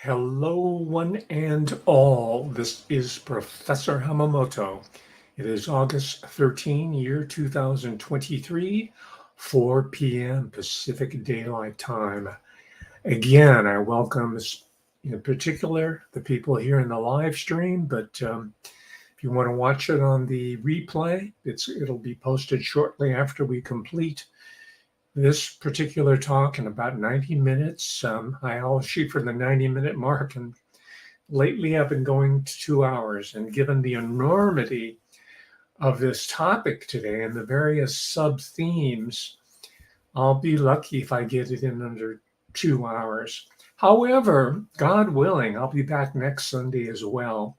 Hello, one and all. This is Professor Hamamoto. It is August 13, year 2023, 4 p.m. Pacific Daylight Time. Again, I welcome, in particular, the people here in the live stream, but if you want to watch it on the replay, it'll be posted shortly after we complete this particular talk in about 90 minutes. I always shoot for the 90-minute mark, and lately I've been going to 2 hours. And given the enormity of this topic today and the various sub-themes, I'll be lucky if I get it in under 2 hours. However, God willing, I'll be back next Sunday as well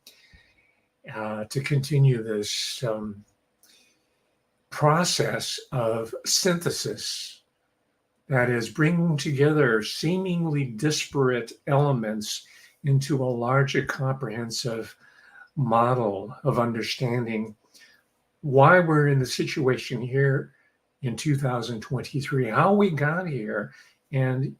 to continue this process of synthesis. That is, bringing together seemingly disparate elements into a larger comprehensive model of understanding why we're in the situation here in 2023, how we got here, and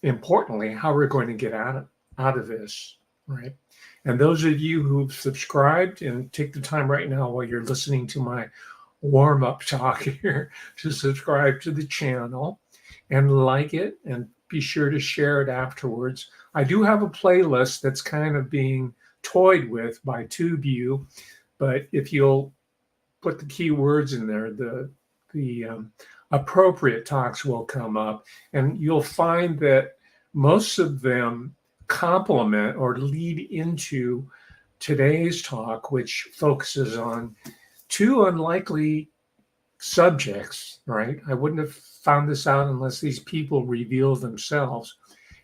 importantly, how we're going to get out of this, right? And those of you who've subscribed, and take the time right now while you're listening to my warm-up talk here to subscribe to the channel and like it, and be sure to share it afterwards. I do have a playlist that's kind of being toyed with by TubeU, but if you'll put the keywords in there, the appropriate talks will come up, and you'll find that most of them complement or lead into today's talk, which focuses on two unlikely subjects, right? I wouldn't have found this out unless these people reveal themselves.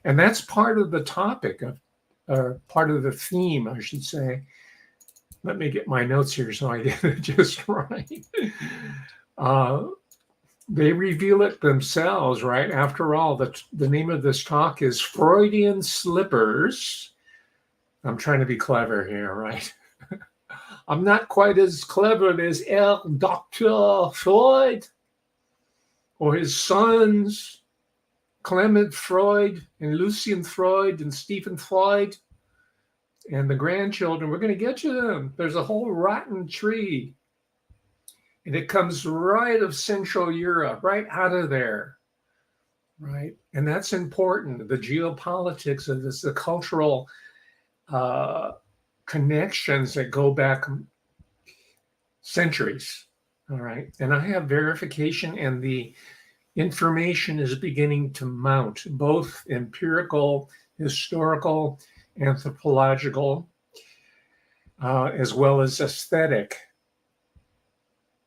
And that's part of the topic, part of the theme, I should say. Let me get my notes here so I get it just right. They reveal it themselves, right? After all, the name of this talk is Freudian Slippers. I'm trying to be clever here, right? I'm not quite as clever as Dr. Freud or his sons, Clement Freud and Lucian Freud and Stephen Freud and the grandchildren. We're going to get to them. There's a whole rotten tree, and it comes right of Central Europe, right out of there, right? And that's important. The geopolitics of this, the cultural connections that go back centuries, all right? And I have verification, and the information is beginning to mount, both empirical, historical, anthropological, as well as aesthetic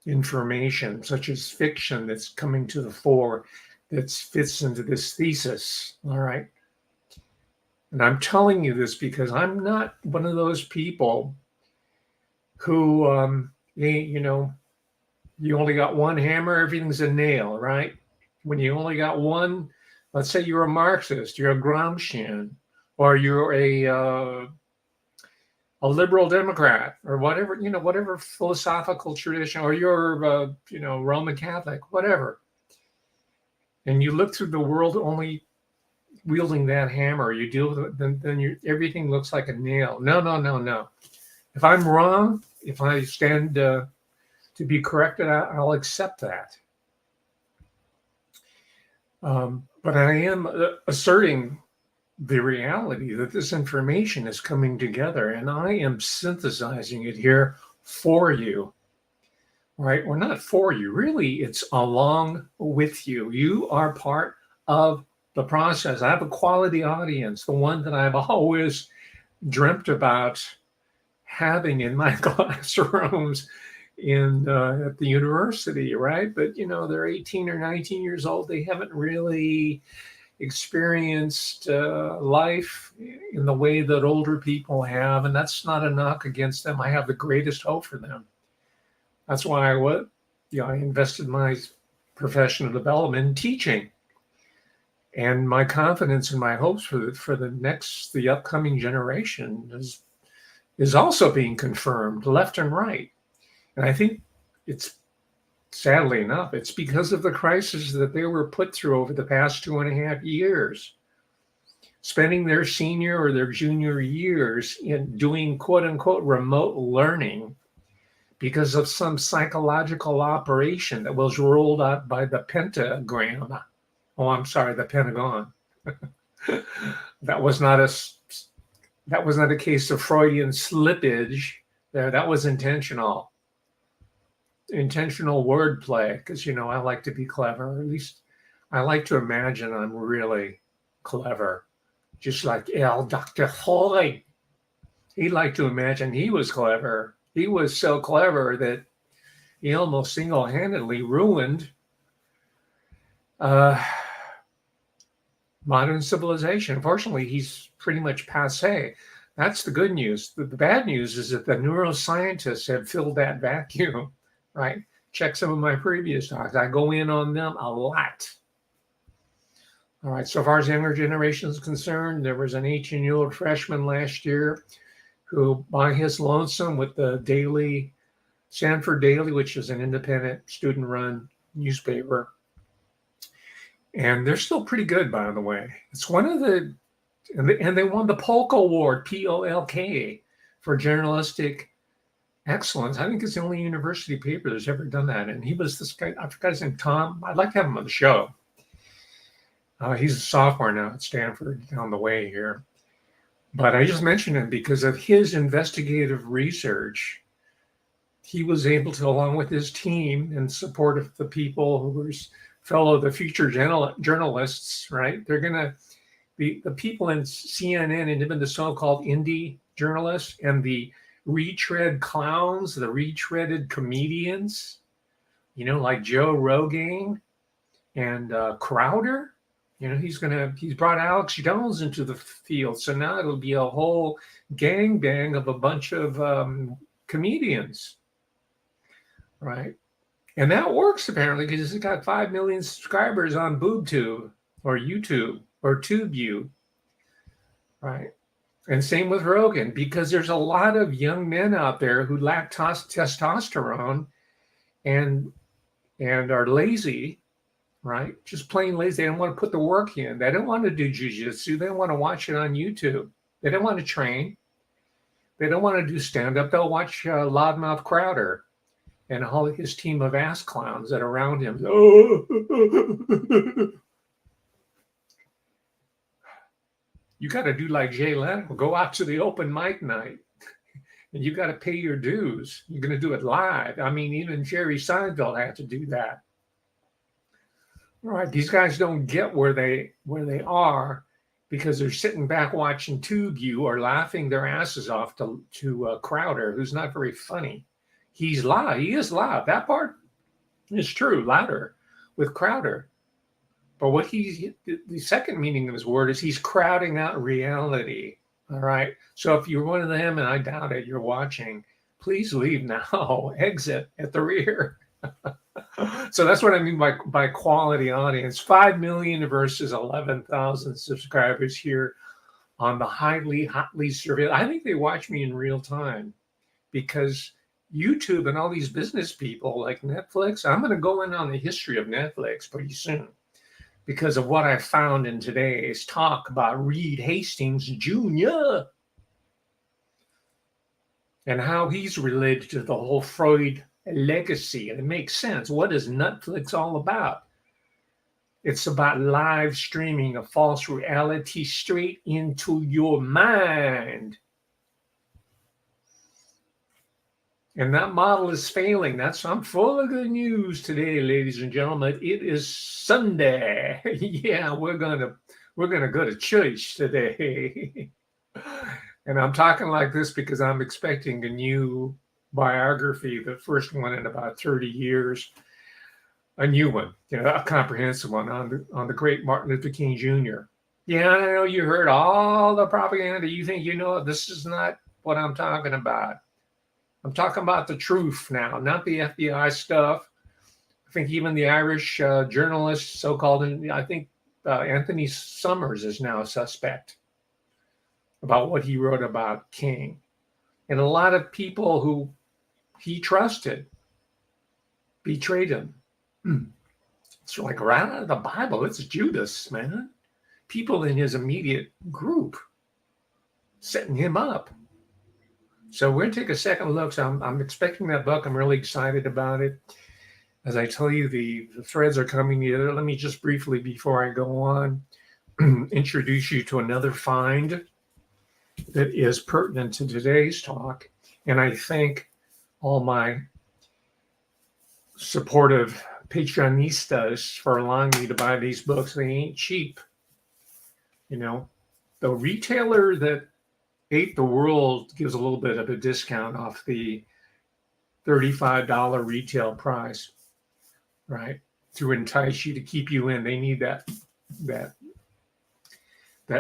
information, such as fiction that's coming to the fore that fits into this thesis, all right? And I'm telling you this because I'm not one of those people who, you only got one hammer, everything's a nail, right? When you only got one, let's say you're a Marxist, you're a Gramscian, or you're a liberal Democrat, or whatever, whatever philosophical tradition, or you're, Roman Catholic, whatever. And you look through the world only wielding that hammer, you deal with it, then everything looks like a nail. No. If I'm wrong, if I stand to be corrected, I'll accept that. But I am asserting the reality that this information is coming together, and I am synthesizing it here for you, right? Or not for you, really, it's along with you. You are part of the process. I have a quality audience, the one that I've always dreamt about having in my classrooms at the university, right? But, they're 18 or 19 years old. They haven't really experienced life in the way that older people have. And that's not a knock against them. I have the greatest hope for them. That's why I invested my professional development in teaching. And my confidence and my hopes for the upcoming generation is also being confirmed left and right. And I think it's, sadly enough, it's because of the crisis that they were put through over the past 2.5 years. spending their senior or their junior years in doing quote unquote remote learning because of some psychological operation that was rolled out by the pentagram. Oh, I'm sorry, the Pentagon. that was not a that was not a case of Freudian slippage there. That was intentional wordplay, because I like to be clever, or at least I like to imagine I'm really clever, just like Dr. Freud. He liked to imagine he was clever. He was so clever that he almost single-handedly ruined modern civilization. Unfortunately, he's pretty much passé. That's the good news. The bad news is that the neuroscientists have filled that vacuum, right? Check some of my previous talks. I go in on them a lot. All right, so far as younger generation is concerned, there was an 18-year-old freshman last year who, by his lonesome with the Sanford Daily, which is an independent student-run newspaper, and they're still pretty good, by the way. It's one of and they won the Polk Award, Polk, for journalistic excellence. I think it's the only university paper that's ever done that. And he was this guy, I forgot his name, Tom. I'd like to have him on the show. He's a sophomore now at Stanford down the way here. But I just mentioned him because of his investigative research. He was able to, along with his team, in support of the people who were the future journalists, right? They're going to be the people in CNN and even the so-called indie journalists and the retread clowns, the retreaded comedians, like Joe Rogan and Crowder. He's brought Alex Jones into the field. So now it'll be a whole gangbang of a bunch of comedians, right? And that works apparently because it's got 5 million subscribers on BoobTube or YouTube or TubeU, right? And same with Rogan, because there's a lot of young men out there who lack testosterone and are lazy, right? Just plain lazy. They don't want to put the work in. They don't want to do jujitsu. They don't want to watch it on YouTube. They don't want to train. They don't want to do stand-up. They'll watch Loudmouth Crowder and all his team of ass clowns that are around him. You got to do like Jay Leno. Go out to the open mic night, and you got to pay your dues. You're going to do it live. I mean, even Jerry Seinfeld had to do that. All right, these guys don't get where they are because they're sitting back watching TubeU or laughing their asses off to Crowder, who's not very funny. He's loud. He is loud. That part is true, louder with Crowder. But what the second meaning of his word is he's crowding out reality. All right. So if you're one of them, and I doubt it, you're watching, please leave now. Exit at the rear. So that's what I mean by quality audience. 5 million versus 11,000 subscribers here on the hotly surveilled. I think they watch me in real time because YouTube and all these business people like Netflix, I'm going to go in on the history of Netflix pretty soon because of what I found in today's talk about Reed Hastings Jr. and how he's related to the whole Freud legacy. And it makes sense. What is Netflix all about? It's about live streaming a false reality straight into your mind. And that model is failing. I'm full of good news today, ladies and gentlemen. It is Sunday. Yeah, we're gonna go to church today. And I'm talking like this because I'm expecting a new biography, the first one in about 30 years, a new one, a comprehensive one on the great Martin Luther King Jr. Yeah, I know you heard all the propaganda. You think this is not what I'm talking about. I'm talking about the truth now, not the FBI stuff. I think even the Irish journalist, so-called, I think Anthony Summers is now a suspect about what he wrote about King. And a lot of people who he trusted betrayed him. It's like right out of the Bible. It's Judas, man. people in his immediate group setting him up. So we're going to take a second look. So I'm expecting that book. I'm really excited about it. As I tell you, the threads are coming together. Let me just briefly, before I go on, introduce you to another find that is pertinent to today's talk. And I thank all my supportive Patreonistas for allowing me to buy these books. They ain't cheap. You know, the retailer that ate the world gives a little bit of a discount off the $35 retail price, right? To entice you, to keep you in. They need that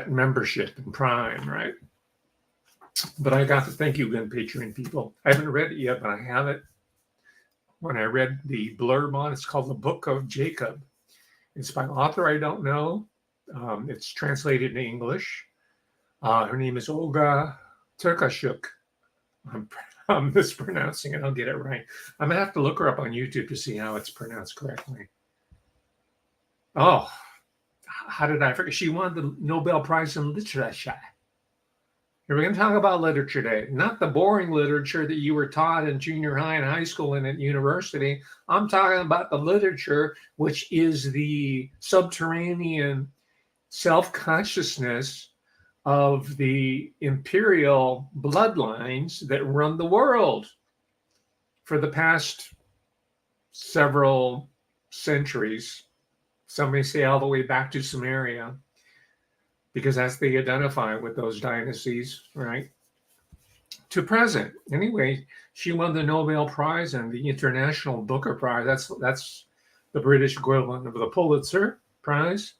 membership in Prime, right? But I got to thank you again, Patreon people. I haven't read it yet, but I have it. When I read the blurb on, it's called The Book of Jacob. It's by an author I don't know. It's translated in English. Her name is Olga Turkashuk. I'm mispronouncing it. I'll get it right. I'm going to have to look her up on YouTube to see how it's pronounced correctly. Oh, how did I forget? She won the Nobel Prize in Literature. We're going to talk about literature today, not the boring literature that you were taught in junior high and high school and at university. I'm talking about the literature, which is the subterranean self-consciousness of the imperial bloodlines that run the world for the past several centuries. Some may say all the way back to Sumeria, because as they identify with those dynasties, right, to present. Anyway, she won the Nobel Prize and the International Booker Prize. That's the British equivalent of the Pulitzer Prize.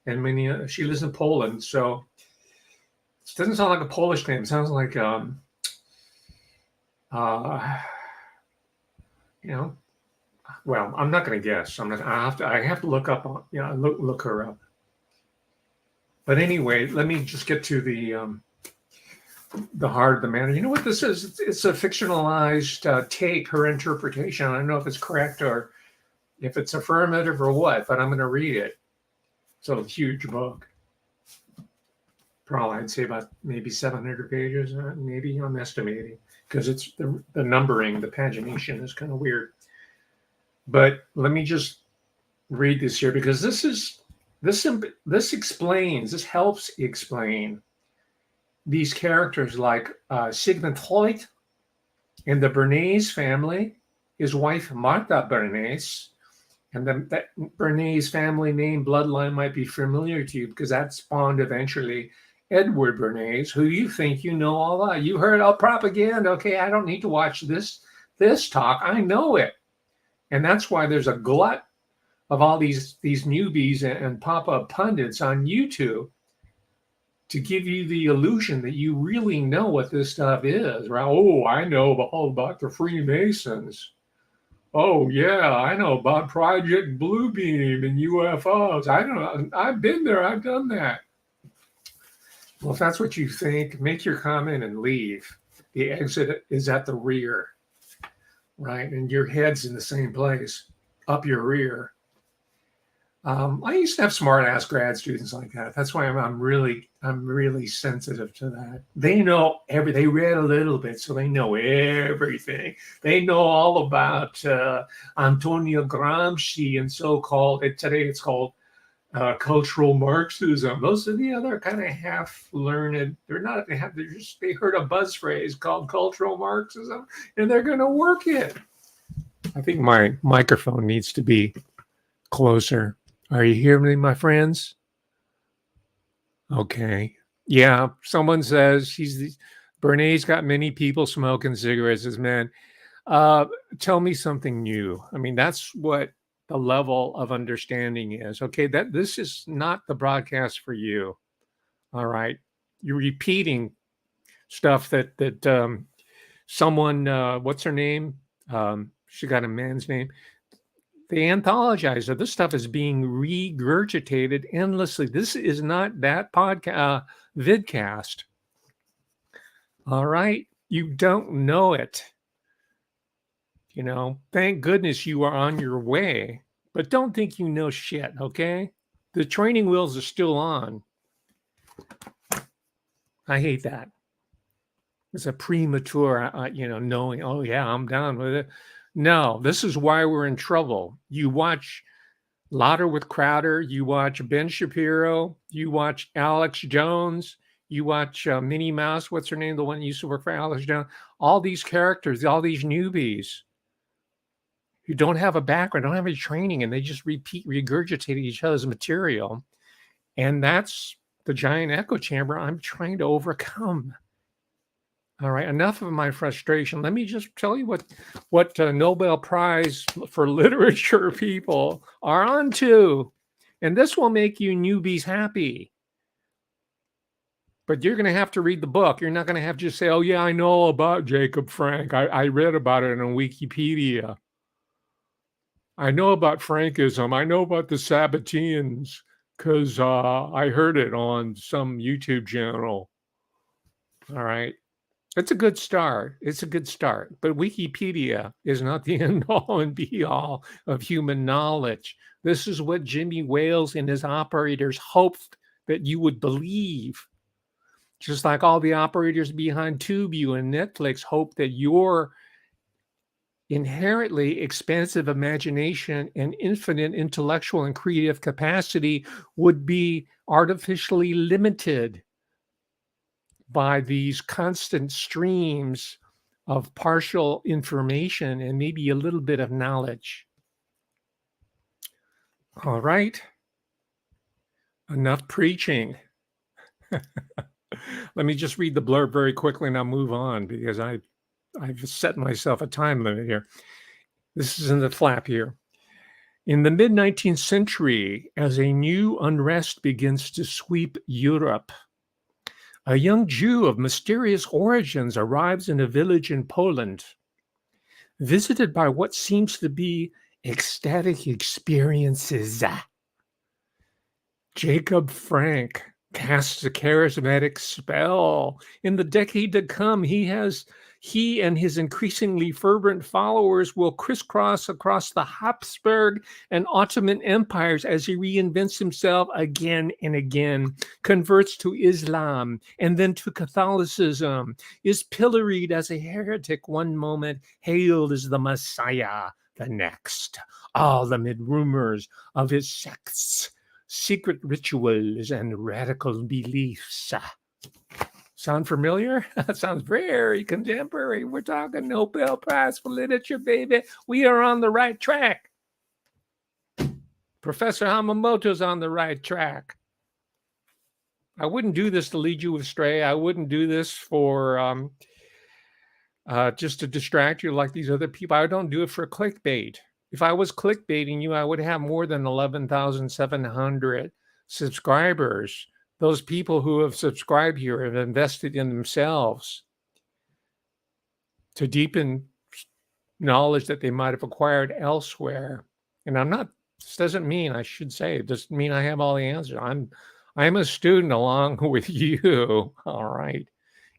And she lives in Poland, so it doesn't sound like a Polish name. It sounds like, well, I'm not going to guess. I have to look up look her up. But anyway, let me just get to the heart of the matter. You know what this is? It's a fictionalized take, her interpretation. I don't know if it's correct or if it's affirmative or what, but I'm going to read it. It's a huge book. Probably, I'd say about maybe 700 pages. Maybe I'm estimating because it's the numbering, the pagination is kind of weird. But let me just read this here because this helps explain these characters like Sigmund Freud in the Bernays family, his wife Martha Bernays, and that Bernays family name bloodline might be familiar to you because that spawned eventually Edward Bernays, who you think you know all that. You heard all propaganda. Okay, I don't need to watch this talk. I know it. And that's why there's a glut of all these newbies and pop-up pundits on YouTube to give you the illusion that you really know what this stuff is, right? Oh, I know all about the Freemasons. Oh, yeah, I know about Project Bluebeam and UFOs. I don't know. I've been there. I've done that. Well, if that's what you think, make your comment and leave. The exit is at the rear, right? And your head's in the same place, up your rear. I used to have smart ass grad students like that. That's why I'm really sensitive to that. They know they read a little bit, so they know everything. They know all about Antonio Gramsci and today it's called cultural Marxism. Those are the other kind of half learned. They heard a buzz phrase called cultural Marxism, and they're going to work it. I think my microphone needs to be closer. Are you hearing me, my friends? Okay. Yeah, someone says Bernays got many people smoking cigarettes as men. Tell me something new. I mean, that's what the level of understanding is. Okay, this is not the broadcast for you. All right. You're repeating stuff that someone, what's her name? She got a man's name. They anthologize it. This stuff is being regurgitated endlessly. This is not that podcast, vidcast. All right. You don't know it. You know, thank goodness you are on your way, but don't think you know shit. Okay. The training wheels are still on. I hate that. It's a premature, knowing, oh yeah, I'm done with it. No, this is why we're in trouble. You watch Lauder with Crowder, you watch Ben Shapiro, you watch Alex Jones, you watch Minnie Mouse, what's her name, the one that used to work for Alex Jones, all these characters, all these newbies who don't have a background, don't have any training, and they just regurgitate each other's material. And that's the giant echo chamber I'm trying to overcome. All right, enough of my frustration. Let me just tell you what Nobel Prize for Literature people are onto. And this will make you newbies happy. But you're going to have to read the book. You're not going to have to just say, oh, yeah, I know about Jacob Frank. I read about it on Wikipedia. I know about Frankism. I know about the Sabbateans because I heard it on some YouTube channel. All right. It's a good start. It's a good start. But Wikipedia is not the end all and be all of human knowledge. This is what Jimmy Wales and his operators hoped that you would believe. Just like all the operators behind TubeView and Netflix hope that your inherently expansive imagination and infinite intellectual and creative capacity would be artificially limited by these constant streams of partial information and maybe a little bit of knowledge. All right. Enough preaching. Let me just read the blurb very quickly and I'll move on because I've set myself a time limit here. This is in the flap here. In the mid-19th century, as a new unrest begins to sweep Europe, a young Jew of mysterious origins arrives in a village in Poland, visited by what seems to be ecstatic experiences. Jacob Frank casts a charismatic spell. In the decade to come, he and his increasingly fervent followers will crisscross across the Habsburg and Ottoman empires as he reinvents himself again and again, converts to Islam and then to Catholicism, is pilloried as a heretic one moment, hailed as the Messiah the next. All amid rumors of his sect's secret rituals and radical beliefs. Sound familiar? That sounds very contemporary. We're talking Nobel Prize for Literature, baby. We are on the right track. Professor Hamamoto's on the right track. I wouldn't do this to lead you astray. I wouldn't do this for just to distract you like these other people. I don't do it for clickbait. If I was clickbaiting you, I would have more than 11,700 subscribers. Those people who have subscribed here have invested in themselves to deepen knowledge that they might have acquired elsewhere. And this doesn't mean, I should say, it doesn't mean I have all the answers. I'm a student along with you. All right.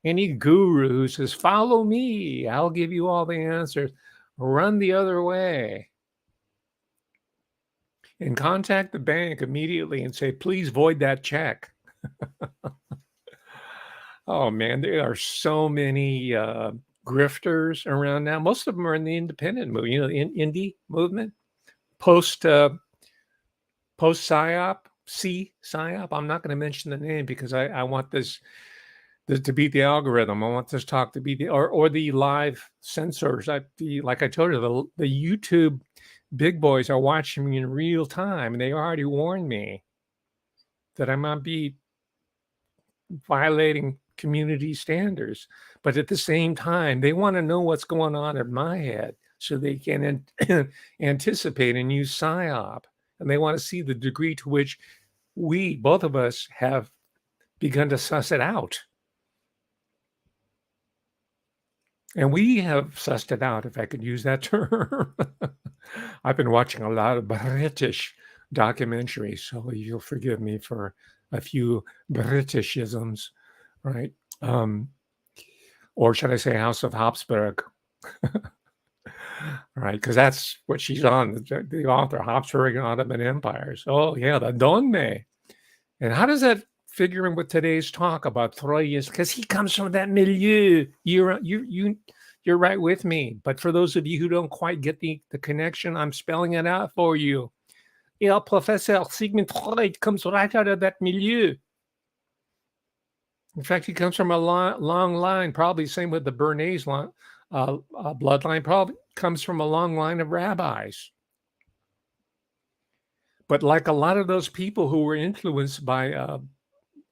Any guru who says, follow me, I'll give you all the answers, run the other way. And contact the bank immediately and say, please void that check. Oh, man, there are so many grifters around now. Most of them are in the independent movement, the indie movement, post-PSYOP, PSYOP. I'm not going to mention the name because I want this to beat the algorithm. I want this talk to beat or the live censors. Like I told you, the YouTube big boys are watching me in real time, and they already warned me that I might be violating community standards. But at the same time, they want to know what's going on in my head so they can anticipate and use PSYOP. And they want to see the degree to which we, both of us, have begun to suss it out. And we have sussed it out, if I could use that term. I've been watching a lot of British documentaries, so you'll forgive me for a few Britishisms, right? Or should I say House of Habsburg? Right, because that's what she's on, the author, Habsburg and Ottoman empires. Oh, yeah, the Donne. And how does that figure in with today's talk about Troyes? Because he comes from that milieu. You're right with me. But for those of you who don't quite get the connection, I'm spelling it out for you. Herr Professor Sigmund Freud comes right out of that milieu. In fact, he comes from a long line, probably same with the Bernays bloodline, probably comes from a long line of rabbis. But like a lot of those people who were influenced by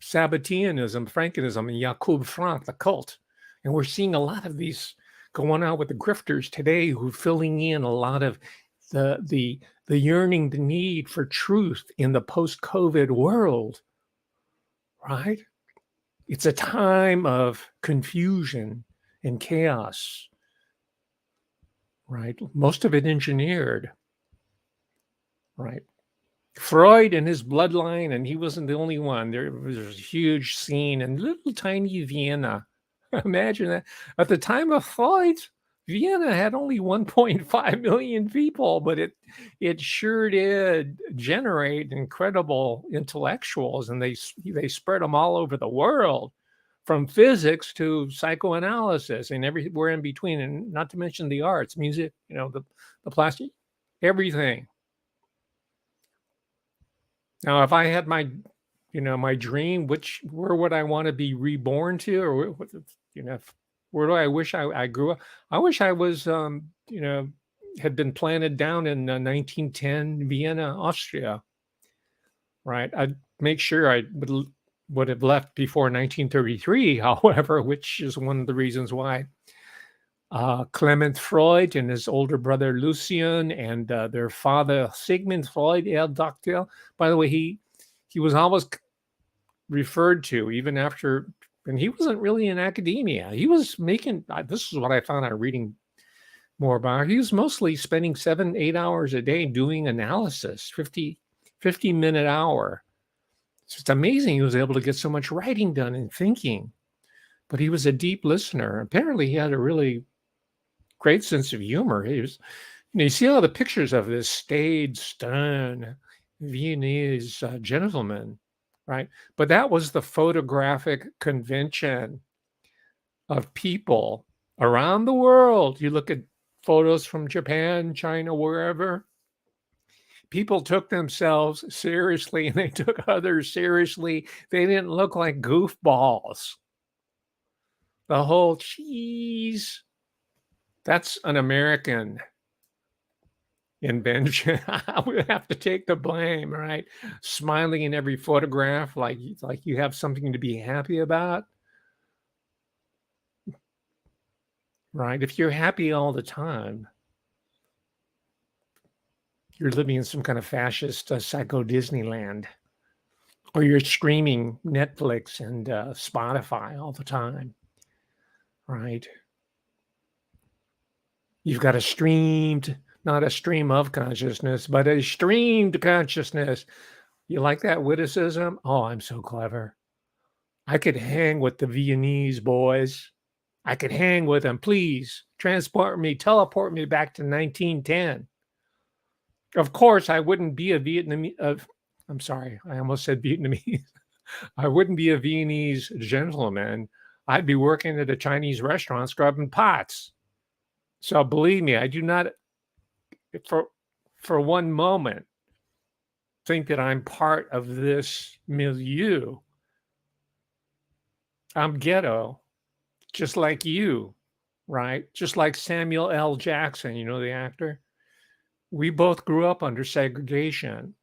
Sabbateanism, Frankinism, and Jakob Frank, the cult, and we're seeing a lot of these going on with the grifters today, who are filling in a lot of the yearning, the need for truth in the post-COVID world, right? It's a time of confusion and chaos, right? Most of it engineered, right? Freud and his bloodline, and he wasn't the only one. There was a huge scene in little tiny Vienna. Imagine that. At the time of Freud, Vienna had only 1.5 million people, but it sure did generate incredible intellectuals, and they spread them all over the world, from physics to psychoanalysis and everywhere in between, and not to mention the arts, music, the plastic, everything. Now, if I had my dream, where would I want to be reborn to, or where do I wish I grew up? I wish I was, had been planted down in 1910 Vienna, Austria. Right. I'd make sure I would have left before 1933, however, which is one of the reasons why Clement Freud and his older brother Lucien and their father Sigmund Freud, Herr Doctor. By the way, he was always referred to even after, and he wasn't really in academia. He was making, this is what I found out reading more about. He was mostly spending 7-8 hours a day doing analysis, 50-minute hour. It's just amazing he was able to get so much writing done and thinking. But he was a deep listener. Apparently, he had a really great sense of humor. He was, you see all the pictures of this staid, stern Viennese gentleman, right? But that was the photographic convention of people around the world. You look at photos from Japan, China, wherever. People took themselves seriously and they took others seriously. They didn't look like goofballs. The whole cheese, that's an American invention. I would have to take the blame, right? Smiling in every photograph like you have something to be happy about. Right? If you're happy all the time, you're living in some kind of fascist psycho Disneyland, or you're streaming Netflix and Spotify all the time, right? You've got a streamed, not a stream of consciousness, but a streamed consciousness. You like that witticism? Oh, I'm so clever. I could hang with the Viennese boys. I could hang with them. Please teleport me back to 1910. Of course, I wouldn't be a Vietnamese. I'm sorry, I almost said Vietnamese. I wouldn't be a Viennese gentleman. I'd be working at a Chinese restaurant scrubbing pots. So believe me, I do not, for one moment, think that I'm part of this milieu. I'm ghetto, just like you, right? Just like Samuel L. Jackson, the actor. We both grew up under segregation,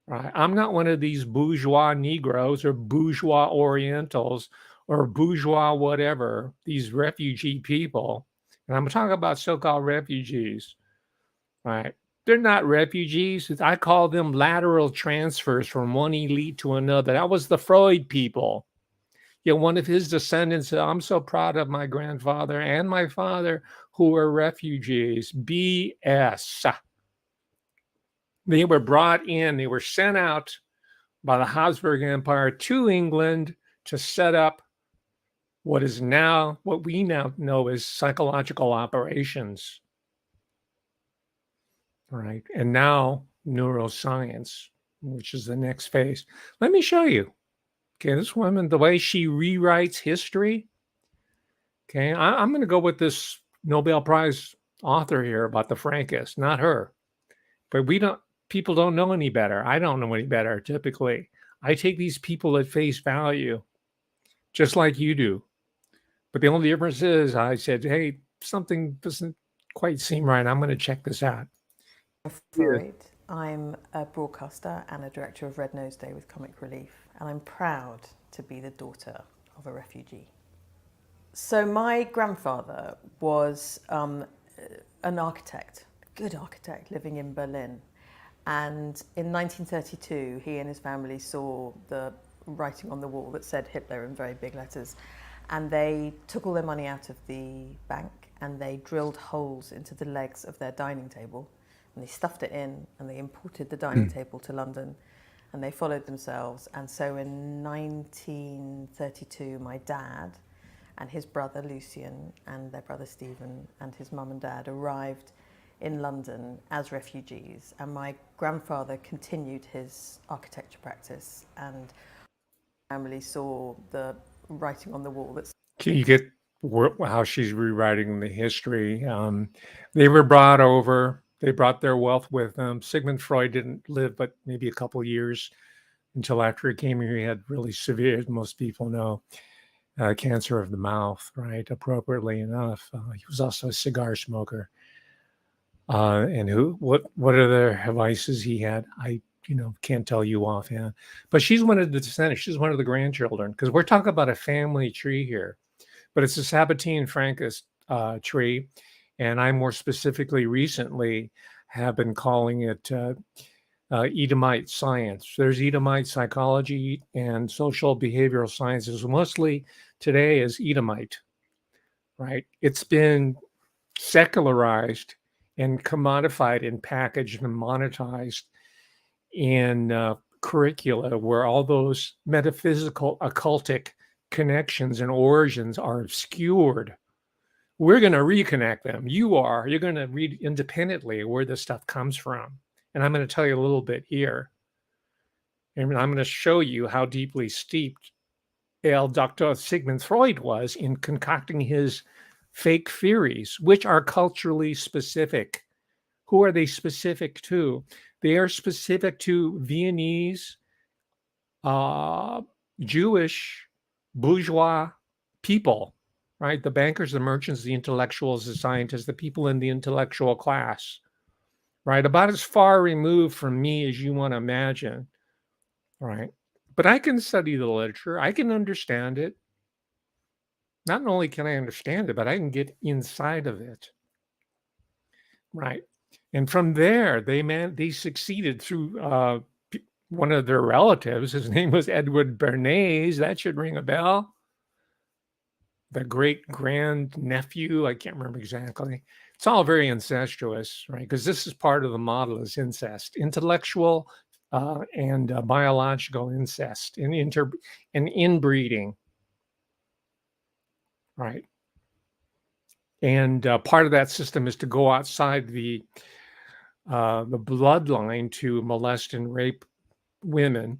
right? I'm not one of these bourgeois Negroes or bourgeois Orientals or bourgeois whatever, these refugee people. And I'm talking about so-called refugees, right? They're not refugees. I call them lateral transfers from one elite to another. That was the Freud people. One of his descendants, I'm so proud of my grandfather and my father who were refugees. BS. They were brought in, they were sent out by the Habsburg Empire to England to set up what we now know as psychological operations. right? And now neuroscience, which is the next phase. Let me show you. Okay, this woman, the way she rewrites history. Okay, I'm going to go with this Nobel Prize author here about the Frankists, not her. But people don't know any better. I don't know any better typically. I take these people at face value, just like you do. But the only difference is I said, hey, something doesn't quite seem right. I'm going to check this out. Freud. I'm a broadcaster and a director of Red Nose Day with Comic Relief, and I'm proud to be the daughter of a refugee. So my grandfather was an architect, a good architect living in Berlin. And in 1932, he and his family saw the writing on the wall that said Hitler in very big letters. And they took all their money out of the bank and they drilled holes into the legs of their dining table. And they stuffed it in and they imported the dining table to London and they followed themselves. And so in 1932, my dad and his brother Lucian and their brother Stephen and his mum and dad arrived in London as refugees, and my grandfather continued his architecture practice, and family saw the writing on the wall that's You get how she's rewriting the history. They were brought over. They brought their wealth with them. Sigmund Freud didn't live but maybe a couple years until after he came here. He had really severe, as most people know, cancer of the mouth, right? Appropriately enough. He was also a cigar smoker. And what other vices he had, I can't tell you offhand. But she's one of the descendants. She's one of the grandchildren, because we're talking about a family tree here. But it's a Sabbatine Francus tree, and I more specifically recently have been calling it Edomite science. There's Edomite psychology and social behavioral sciences. Mostly today is Edomite, right? It's been secularized and commodified and packaged and monetized in curricula where all those metaphysical occultic connections and origins are obscured. We're going to reconnect them. You're going to read independently where this stuff comes from. And I'm going to tell you a little bit here. And I'm going to show you how deeply steeped Dr. Sigmund Freud was in concocting his fake theories, which are culturally specific. Who are they specific to? They are specific to Viennese, Jewish, bourgeois people, right? The bankers, the merchants, the intellectuals, the scientists, the people in the intellectual class, right? About as far removed from me as you want to imagine, right? But I can study the literature. I can understand it. Not only can I understand it, but I can get inside of it, right? And from there, they succeeded through one of their relatives. His name was Edward Bernays. That should ring a bell. The great grand nephew, I can't remember exactly. It's all very incestuous, right? Because this is part of the model is incest, intellectual and biological incest and inbreeding, right? And part of that system is to go outside the bloodline to molest and rape women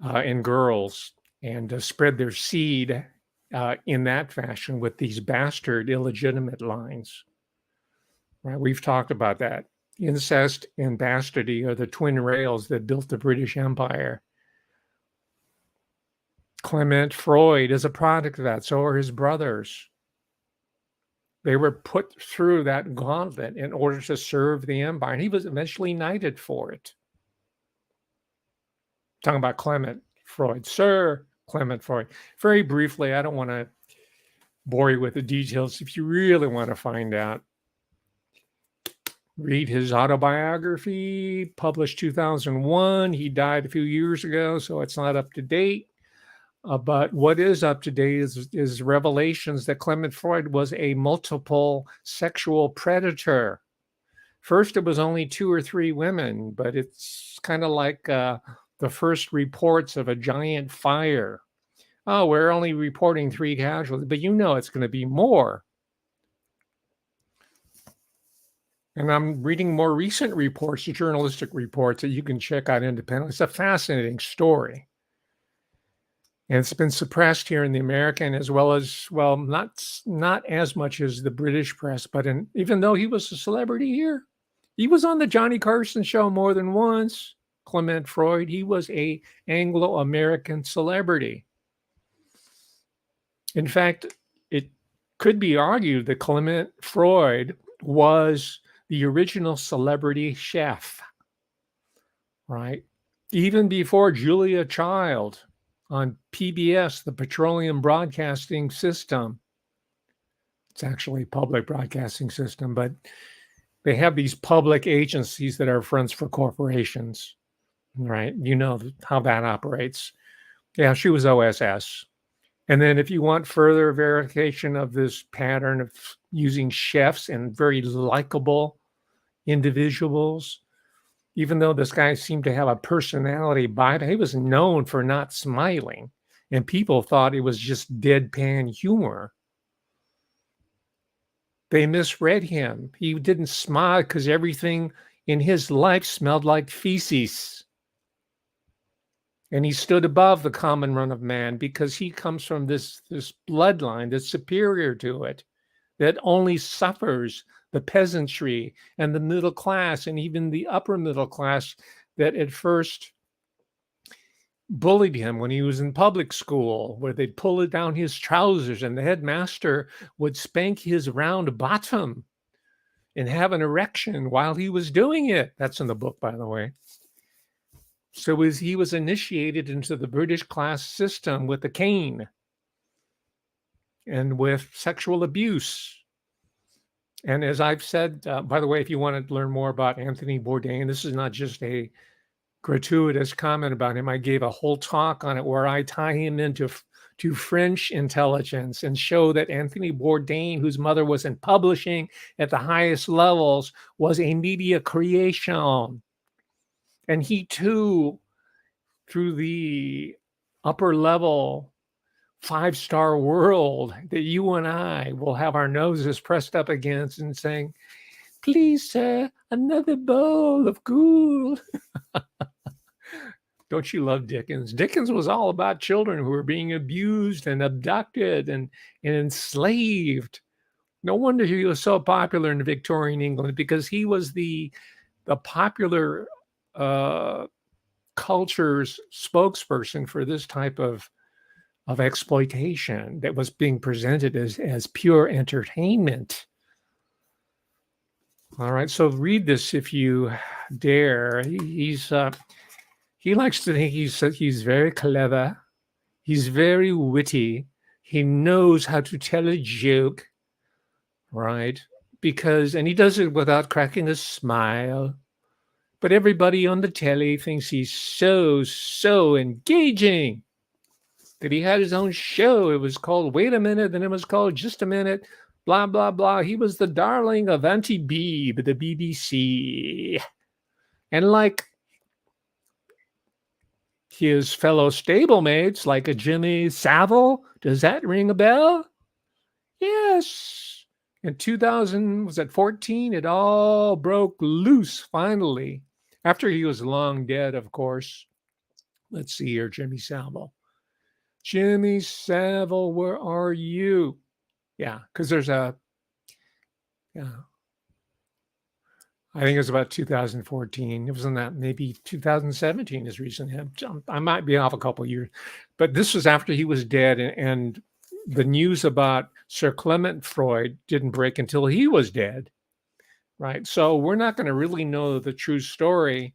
and girls and spread their seed in that fashion with these bastard illegitimate lines. Right? We've talked about that. Incest and bastardy are the twin rails that built the British Empire. Clement Freud is a product of that. So are his brothers. They were put through that gauntlet in order to serve the empire. And he was eventually knighted for it. Talking about Clement Freud. Sir Clement Freud. Very briefly, I don't want to bore you with the details. If you really want to find out, read his autobiography, published 2001. He died a few years ago, so it's not up to date. But what is up to date is revelations that Clement Freud was a multiple sexual predator. First, it was only 2 or 3 women, but it's kind of like the first reports of a giant fire. Oh, we're only reporting 3 casualties, but it's going to be more. And I'm reading more recent reports, journalistic reports that you can check out independently. It's a fascinating story. And it's been suppressed here in the American as well as, well, not as much as the British press, but even though he was a celebrity here, he was on the Johnny Carson show more than once. Clement Freud, he was a Anglo-American celebrity. In fact, it could be argued that Clement Freud was the original celebrity chef, right? Even before Julia Child on PBS, the Petroleum Broadcasting System. It's actually a public broadcasting system, but they have these public agencies that are fronts for corporations, right? You know how that operates. Yeah, she was OSS. And then if you want further verification of this pattern of using chefs and very likable individuals, even though this guy seemed to have a personality by it, he was known for not smiling. And people thought it was just deadpan humor. They misread him. He didn't smile because everything in his life smelled like feces. And he stood above the common run of man because he comes from this bloodline that's superior to it, that only suffers the peasantry and the middle class and even the upper middle class that at first bullied him when he was in public school, where they'd pull it down his trousers and the headmaster would spank his round bottom and have an erection while he was doing it. That's in the book, by the way. So he was initiated into the British class system with a cane and with sexual abuse. And as I've said, by the way, if you want to learn more about Anthony Bourdain, this is not just a gratuitous comment about him. I gave a whole talk on it where I tie him into French intelligence and show that Anthony Bourdain, whose mother was in publishing at the highest levels, was a media creation. And he too, through the upper level 5-star world that you and I will have our noses pressed up against and saying, please, sir, another bowl of gruel. Don't you love Dickens? Dickens was all about children who were being abused and abducted and enslaved. No wonder he was so popular in Victorian England, because he was the popular culture's spokesperson for this type of exploitation that was being presented as pure entertainment. All right, so read this if you dare. He likes to think he's very clever. He's very witty. He knows how to tell a joke, right? And he does it without cracking a smile. But everybody on the telly thinks he's so engaging that he had his own show. It was called Wait a Minute, then it was called Just a Minute, blah, blah, blah. He was the darling of Auntie Beeb, the BBC. And like his fellow stablemates, like a Jimmy Savile, does that ring a bell? Yes. In 2014, it all broke loose finally. After he was long dead, of course. Let's see here, Jimmy Savile. Jimmy Savile, where are you? Yeah, because there's I think it was about 2014. It was in that maybe 2017 is recent. I might be off a couple of years, but this was after he was dead, and the news about Sir Clement Freud didn't break until he was dead, right? So we're not going to really know the true story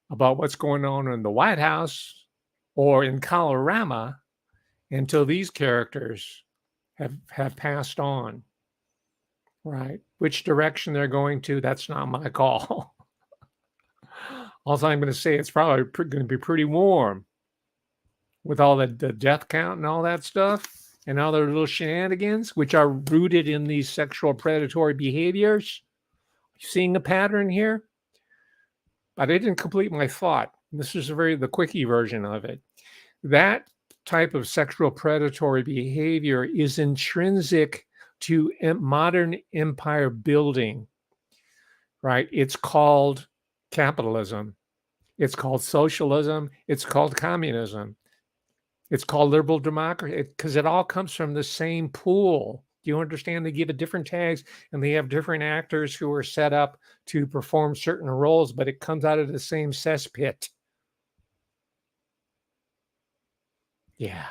about what's going on in the White House or in Colorama until these characters have passed on, right? Which direction they're going to, that's not my call. Also, I'm going to say it's probably going to be pretty warm with all the death count and all that stuff and all their little shenanigans, which are rooted in these sexual predatory behaviors. You seeing a pattern here? But I didn't complete my thought. This is the quickie version of it. That type of sexual predatory behavior is intrinsic to modern empire building. right? It's called capitalism. It's called socialism. It's called communism. It's called liberal democracy because it all comes from the same pool. Do you understand? They give it different tags and they have different actors who are set up to perform certain roles, but it comes out of the same cesspit. Yeah.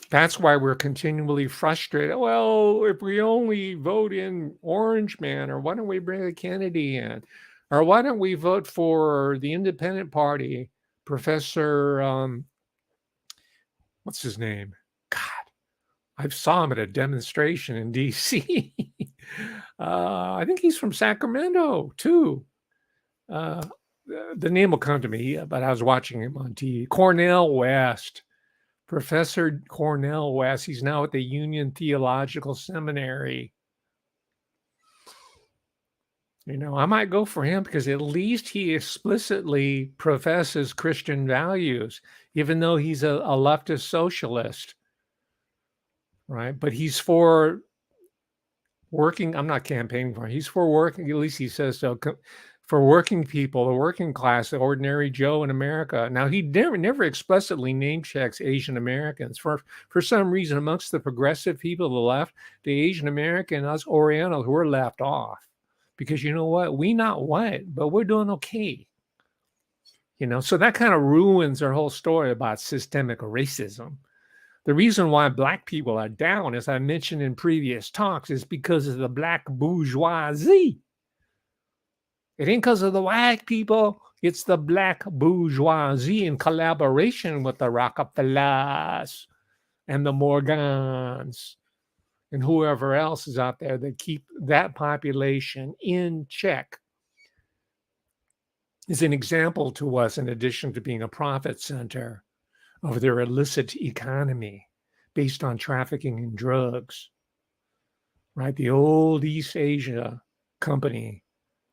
That's why we're continually frustrated. Well, if we only vote in Orange Man, or why don't we bring a Kennedy in? Or why don't we vote for the Independent Party, Professor, what's his name? God, I saw him at a demonstration in D.C. I think he's from Sacramento, too. The name will come to me, but I was watching him on TV. Cornel West. Professor Cornel West. He's now at the Union Theological Seminary. I might go for him because at least he explicitly professes Christian values, even though he's a leftist socialist, right? But he's for working. I'm not campaigning for him. He's for working, at least he says so, for working people, the working class, the ordinary Joe in America. Now, he never explicitly name checks Asian Americans. For some reason, amongst the progressive people of the left, the Asian American, us Orientals, we're left off. Because you know what? We not white, but we're doing okay. So that kind of ruins our whole story about systemic racism. The reason why Black people are down, as I mentioned in previous talks, is because of the Black bourgeoisie. It ain't because of the white people. It's the Black bourgeoisie in collaboration with the Rockefellers and the Morgans and whoever else is out there that keep that population in check. Is an example to us, in addition to being a profit center, of their illicit economy based on trafficking in drugs, right? The old East Asia company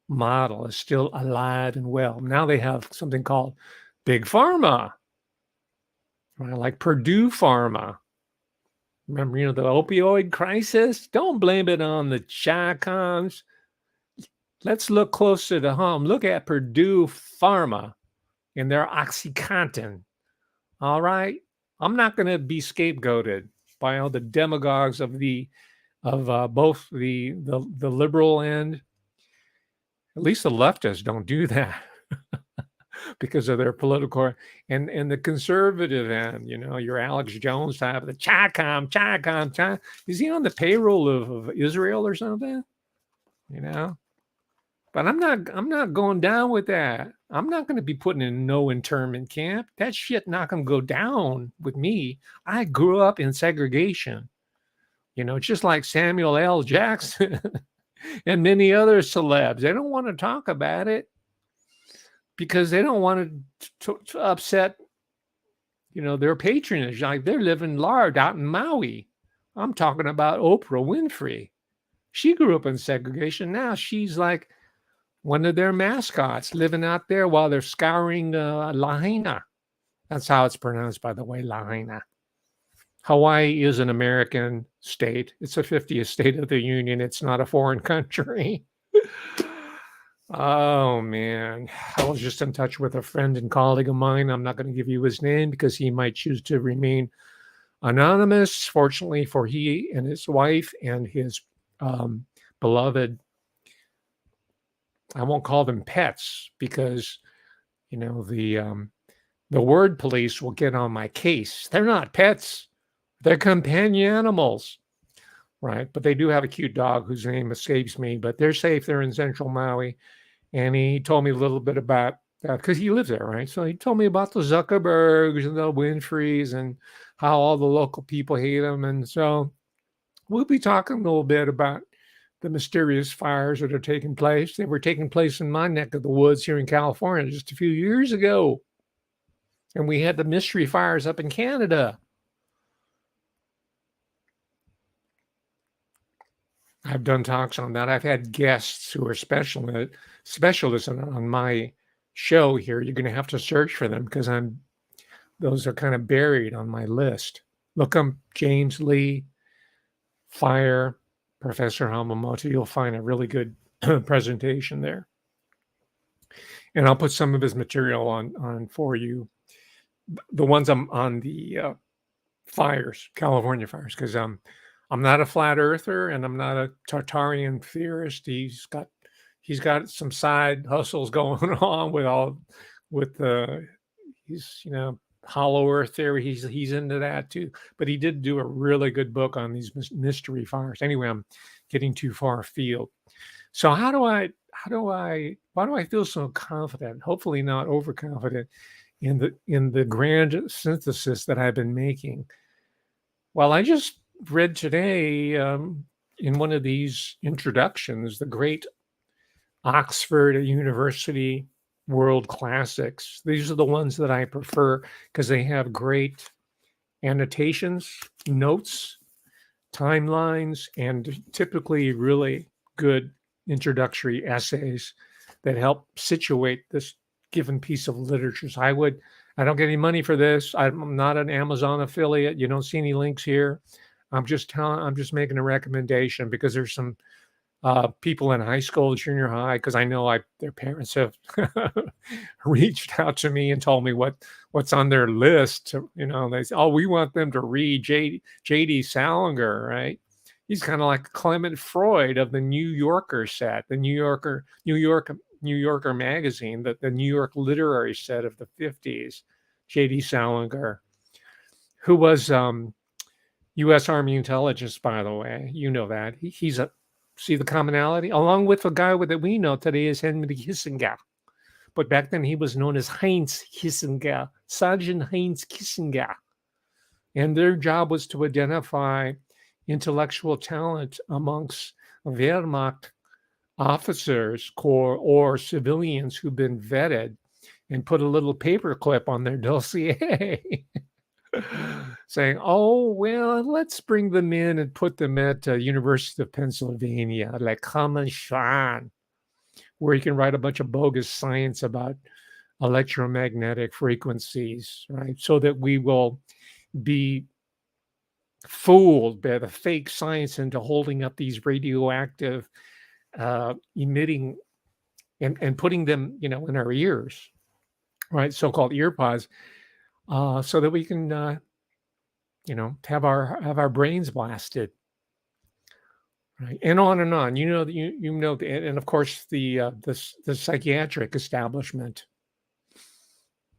model is still alive and well. Now they have something called Big Pharma, right? Like Purdue Pharma. Remember, the opioid crisis? Don't blame it on the Chi-Coms. Let's look closer to home. Look at Purdue Pharma and their OxyContin. All right? I'm not going to be scapegoated by all the demagogues of both the liberal end. At least the leftists don't do that because of their political, and the conservative end, your Alex Jones type, the Chi-Com. Is he on the payroll of Israel or something? But I'm not going down with that. I'm not going to be putting in no internment camp. That shit not going to go down with me. I grew up in segregation. Just like Samuel L. Jackson and many other celebs. They don't want to talk about it because they don't want to upset, their patronage. Like they're living large out in Maui. I'm talking about Oprah Winfrey. She grew up in segregation. Now she's like one of their mascots living out there while they're scouring Lahaina. That's how it's pronounced, by the way, Lahaina. Hawaii is an American state. It's a 50th state of the Union. It's not a foreign country. Oh, man. I was just in touch with a friend and colleague of mine. I'm not going to give you his name because he might choose to remain anonymous. Fortunately for he and his wife and his beloved, I won't call them pets because, the word police will get on my case. They're not pets. They're companion animals, right? But they do have a cute dog whose name escapes me, but they're safe. They're in central Maui. And he told me a little bit about that because he lives there, right? So he told me about the Zuckerbergs and the Winfreys and how all the local people hate them. And so we'll be talking a little bit about the mysterious fires that are taking place. They were taking place in my neck of the woods here in California just a few years ago. And we had the mystery fires up in Canada. I've done talks on that. I've had guests who are specialists on my show here. You're going to have to search for them because those are kind of buried on my list. Look up James Lee, Fire, Professor Hamamoto. You'll find a really good presentation there. And I'll put some of his material on for you. The ones on the fires, California fires, because I'm not a flat earther and I'm not a Tartarian theorist. He's got some side hustles going on with the he's hollow earth theory. He's into that too. But he did do a really good book on these mystery fires. Anyway, I'm getting too far afield. So why do I feel so confident? Hopefully not overconfident in the grand synthesis that I've been making. Well, I just read today in one of these introductions, the great Oxford University World Classics. These are the ones that I prefer because they have great annotations, notes, timelines, and typically really good introductory essays that help situate this given piece of literature. So I don't get any money for this. I'm not an Amazon affiliate. You don't see any links here. I'm just making a recommendation because there's some people in high school, junior high, because I know their parents have reached out to me and told me what's on their list. They say, "Oh, we want them to read J.D. Salinger, right? He's kind of like Clement Freud of the New Yorker set, the New Yorker magazine, the New York literary set of the 50s. J.D. Salinger, who was U.S. Army intelligence, by the way, you know that he's a see the commonality, along with the guy that we know today is Henry Kissinger. But back then he was known as Heinz Kissinger, Sergeant Heinz Kissinger. And their job was to identify intellectual talent amongst Wehrmacht officers, corps, or civilians who've been vetted and put a little paperclip on their dossier. Saying, "Oh, well, let's bring them in and put them at University of Pennsylvania, like Kamen, where you can write a bunch of bogus science about electromagnetic frequencies, right? So that we will be fooled by the fake science into holding up these radioactive emitting and putting them, in our ears, right? So-called ear pods, so that we can." Have our brains blasted, right? And on and on. And of course the psychiatric establishment,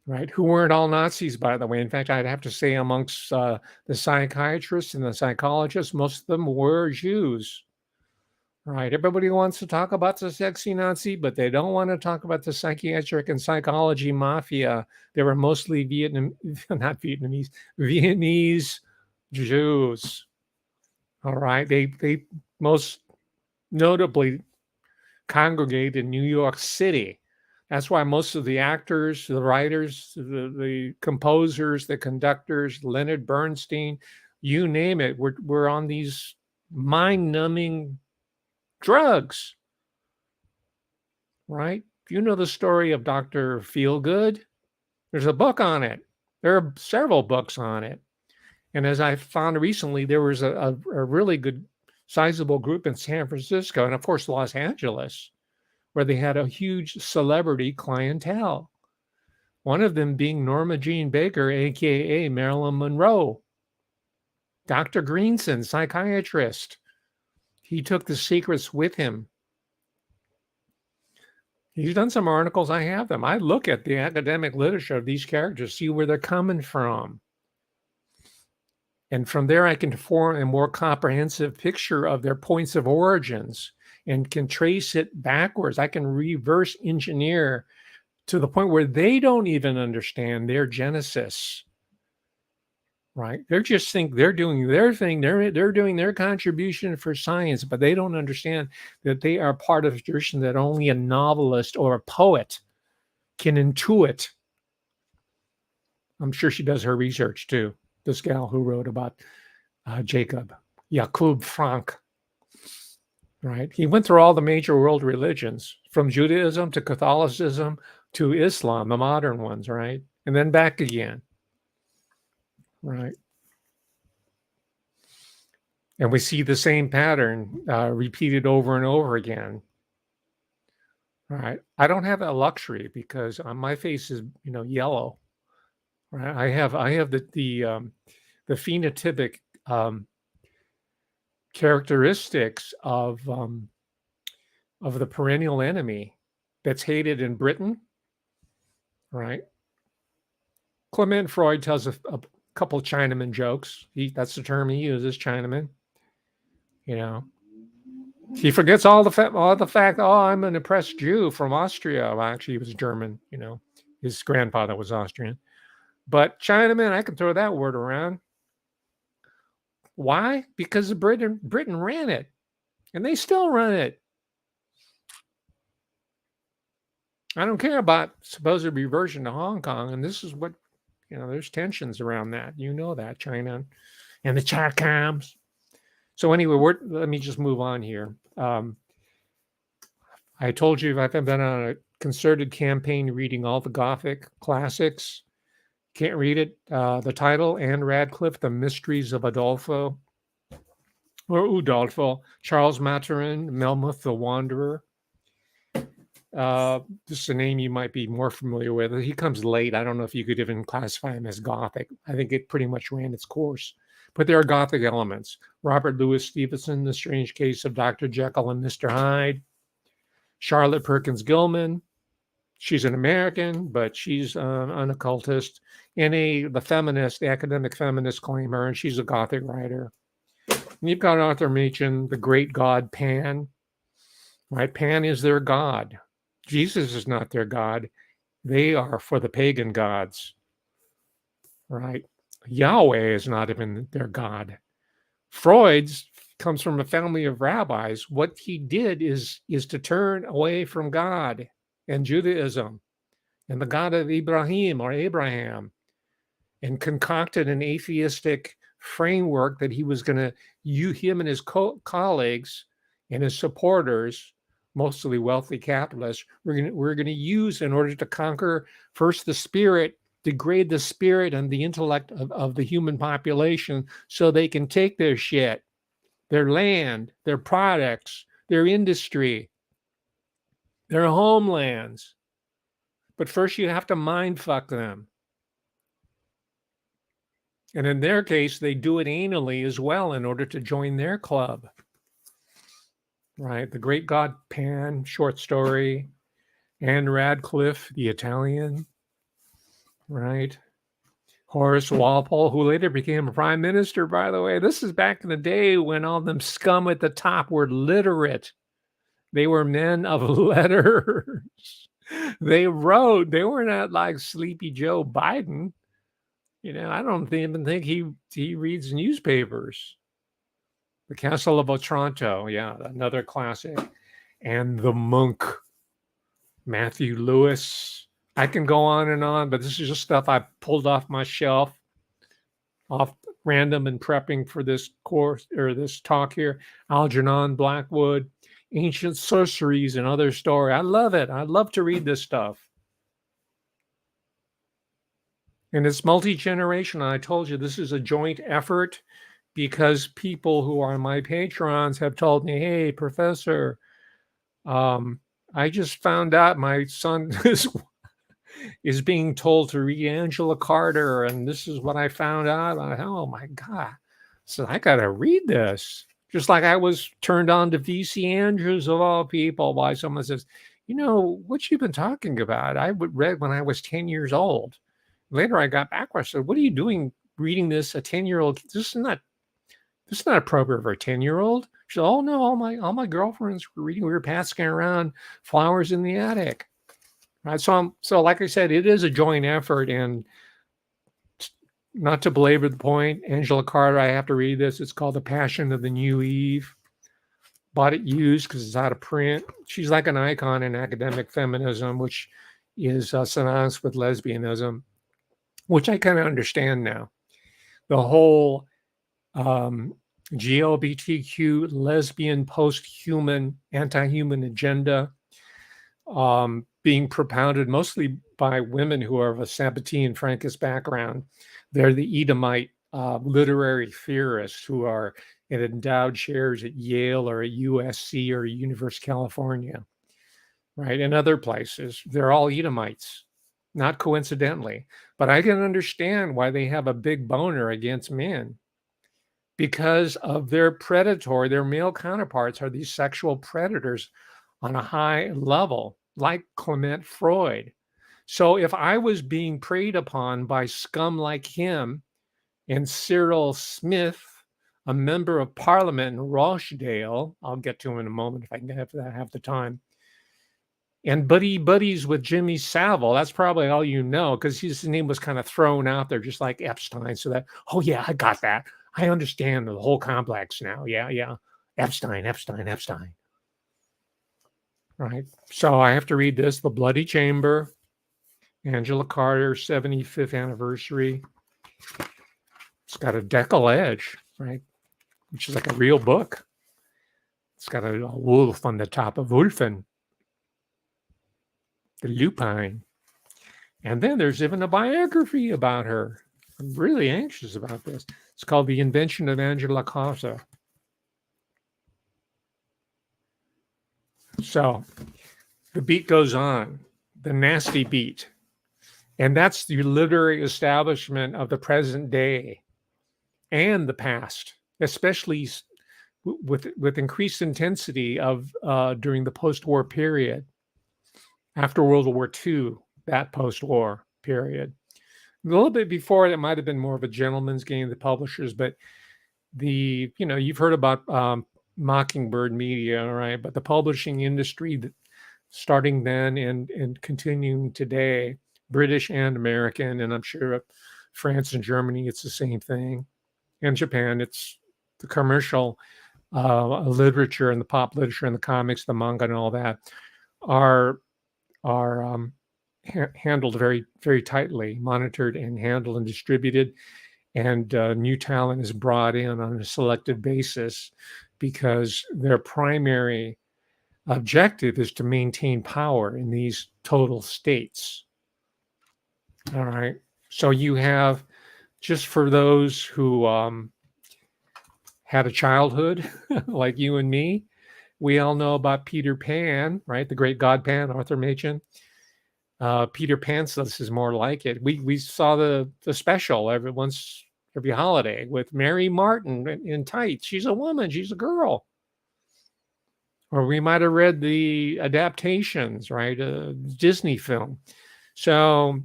right? Who weren't all Nazis, by the way. In fact, I'd have to say amongst the psychiatrists and the psychologists, most of them were Jews, right? Everybody wants to talk about the sexy Nazi, but they don't want to talk about the psychiatric and psychology mafia. They were mostly Vietnamese Jews. All right. They most notably congregate in New York City. That's why most of the actors, the writers, the composers, the conductors, Leonard Bernstein, you name it, we're on these mind-numbing drugs, right? You know the story of Dr. Feelgood? There's a book on it. There are several books on it. And as I found recently, there was a really good, sizable group in San Francisco and, of course, Los Angeles, where they had a huge celebrity clientele. One of them being Norma Jean Baker, a.k.a. Marilyn Monroe. Dr. Greenson, psychiatrist. He took the secrets with him. He's done some articles. I have them. I look at the academic literature of these characters, see where they're coming from. And from there, I can form a more comprehensive picture of their points of origins and can trace it backwards. I can reverse engineer to the point where they don't even understand their genesis. Right? They just think they're doing their thing. They're doing their contribution for science, but they don't understand that they are part of a tradition that only a novelist or a poet can intuit. I'm sure she does her research too. This gal who wrote about Jacob Frank. Right? He went through all the major world religions, from Judaism to Catholicism to Islam, the modern ones, right? And then back again. Right. And we see the same pattern repeated over and over again. right? I don't have that luxury because my face is, yellow, right? I have the phenotypic characteristics of the perennial enemy that's hated in Britain, right? Clement Freud tells a couple Chinaman jokes. That's the term he uses, Chinaman. You know, he forgets all the fact. Oh, I'm an oppressed Jew from Austria. Well, actually, he was German. His grandfather was Austrian. But Chinaman, I can throw that word around. Why? Because Britain ran it, and they still run it. I don't care about supposed reversion to Hong Kong, and this is what there's tensions around that. That China and the Chakams. So anyway, let me just move on here. I told you I've been on a concerted campaign reading all the Gothic classics. Can't read it. The title, Anne Radcliffe, The Mysteries of Udolpho, Charles Maturin, Melmoth the Wanderer. This is a name you might be more familiar with. He comes late. I don't know if you could even classify him as Gothic. I think it pretty much ran its course. But there are Gothic elements. Robert Louis Stevenson, The Strange Case of Dr. Jekyll and Mr. Hyde. Charlotte Perkins Gilman. She's an American, but she's an occultist. And the academic feminist claim her, and she's a Gothic writer. And you've got Arthur Machen, the great god Pan. Right? Pan is their god. Jesus is not their God. They are for the pagan gods, right? Yahweh is not even their God. Freud's comes from a family of rabbis. What he did is to turn away from God and Judaism and the God of Ibrahim or Abraham and concocted an atheistic framework that he was going to, him and his colleagues and his supporters, mostly wealthy capitalists, we're going to use in order to conquer first the spirit, degrade the spirit and the intellect of the human population so they can take their shit, their land, their products, their industry, their homelands. But first you have to mind fuck them. And in their case, they do it anally as well in order to join their club. Right? The Great God Pan short story, Anne Radcliffe, the Italian, right? Horace Walpole, who later became a prime minister, by the way. This is back in the day when all them scum at the top were literate. They were men of letters. They wrote. They were not like Sleepy Joe Biden. I don't even think he reads newspapers. The Castle of Otranto, yeah, another classic. And The Monk, Matthew Lewis. I can go on and on, but this is just stuff I pulled off my shelf, off random and prepping for this course or this talk here. Algernon Blackwood, Ancient Sorceries and Other Story. I love it. I love to read this stuff. And it's multi-generational. I told you this is a joint effort because people who are my patrons have told me, hey, Professor, I just found out my son is being told to read Angela Carter, and this is what I found out. Oh my God. So I got to read this. Just like I was turned on to V.C. Andrews, of all people, by someone says, what you've been talking about, I read when I was 10 years old. Later, I got back. I said, what are you doing reading this? A 10-year-old? This is not appropriate for a 10-year-old. She said, oh no, all my girlfriends were reading. We were passing around Flowers in the Attic. Right. So like I said, it is a joint effort, and not to belabor the point, Angela Carter, I have to read this. It's called The Passion of the New Eve. Bought it used because it's out of print. She's like an icon in academic feminism, which is synonymous with lesbianism, which I kind of understand now. The whole GLBTQ, lesbian, post-human, anti-human agenda being propounded mostly by women who are of a Sabbatean Frankist background. They're the Edomite literary theorists who are in endowed chairs at Yale or at USC or University of California. right? In other places, they're all Edomites, not coincidentally. But I can understand why they have a big boner against men, because of their male counterparts are these sexual predators on a high level, like Clement Freud. So if I was being preyed upon by scum like him and Cyril Smith, a member of parliament in Rochdale, I'll get to him in a moment if I can have the time, and buddies with Jimmy Savile, that's probably all you know, because his name was kind of thrown out there just like Epstein. So that, oh yeah, I got that. I understand the whole complex now. Yeah. Epstein. Right. So I have to read this, The Bloody Chamber, Angela Carter's 75th anniversary. It's got a decal edge, right? Which is like a real book. It's got a wolf on the top of Wolfen, the lupine. And then there's even a biography about her. I'm really anxious about this. It's called The Invention of Angela Carter. So the beat goes on, the nasty beat. And that's the literary establishment of the present day and the past, especially with increased intensity of during the post-war period. After World War II, that post-war period. A little bit before it might have been more of a gentleman's game, the publishers, but you've heard about Mockingbird Media, right? But the publishing industry, starting then and continuing today, British and American, and I'm sure France and Germany, it's the same thing. And Japan, it's the commercial literature and the pop literature and the comics, the manga, and all that are handled very, very tightly, monitored and handled and distributed. And new talent is brought in on a selective basis because their primary objective is to maintain power in these total states. All right. So you have, just for those who had a childhood like you and me, we all know about Peter Pan, right? The great God Pan, Arthur Machen. Peter Pantsless is more like it. We saw the special every holiday with Mary Martin in tights. She's a woman. She's a girl. Or we might have read the adaptations, right? Disney film. So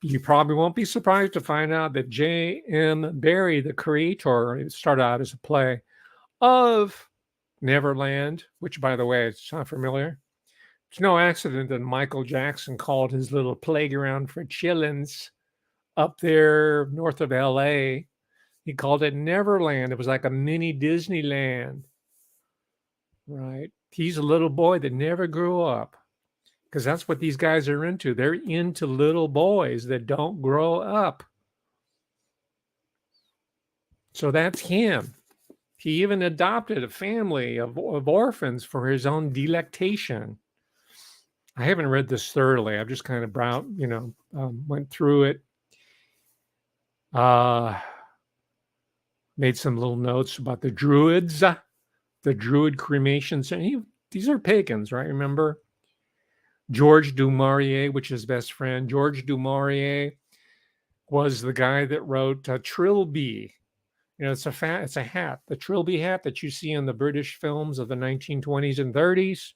you probably won't be surprised to find out that J.M. Barrie, the creator, it started out as a play of Neverland, which, by the way, it's not familiar. It's no accident that Michael Jackson called his little playground for chillins up there north of L.A. He called it Neverland. It was like a mini Disneyland, right? He's a little boy that never grew up, because that's what these guys are into. They're into little boys that don't grow up. So that's him. He even adopted a family of orphans for his own delectation. I haven't read this thoroughly. I've just kind of went through it. Made some little notes about the Druids, the Druid cremations. These are pagans, right? Remember? George du Maurier, which is his best friend. George du Maurier was the guy that wrote Trilby. It's a hat, the Trilby hat that you see in the British films of the 1920s and 30s.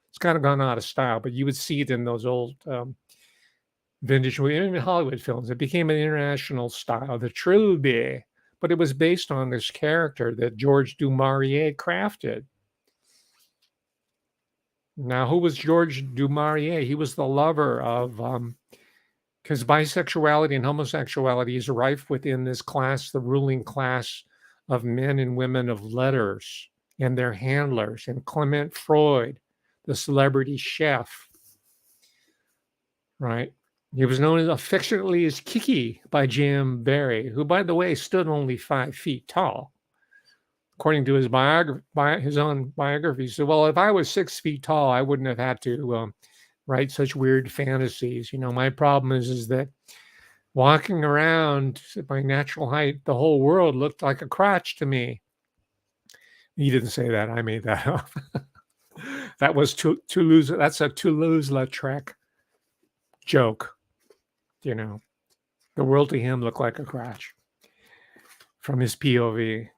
It's kind of gone out of style, but you would see it in those old vintage, even Hollywood films. It became an international style, the Trilby, but it was based on this character that George du Maurier crafted. Now, who was George du Maurier? He was the lover of, because bisexuality and homosexuality is rife within this class, the ruling class of men and women of letters and their handlers, and Clement Freud, the celebrity chef, right? He was known affectionately as Kiki by J.M. Barrie, who, by the way, stood only 5 feet tall. According to his own biography, he said, well, if I was 6 feet tall, I wouldn't have had to write such weird fantasies. My problem is that walking around at my natural height, the whole world looked like a crotch to me. He didn't say that. I made that up. That was Toulouse. That's a Toulouse-Lautrec joke. You know, the world to him looked like a crash from his POV.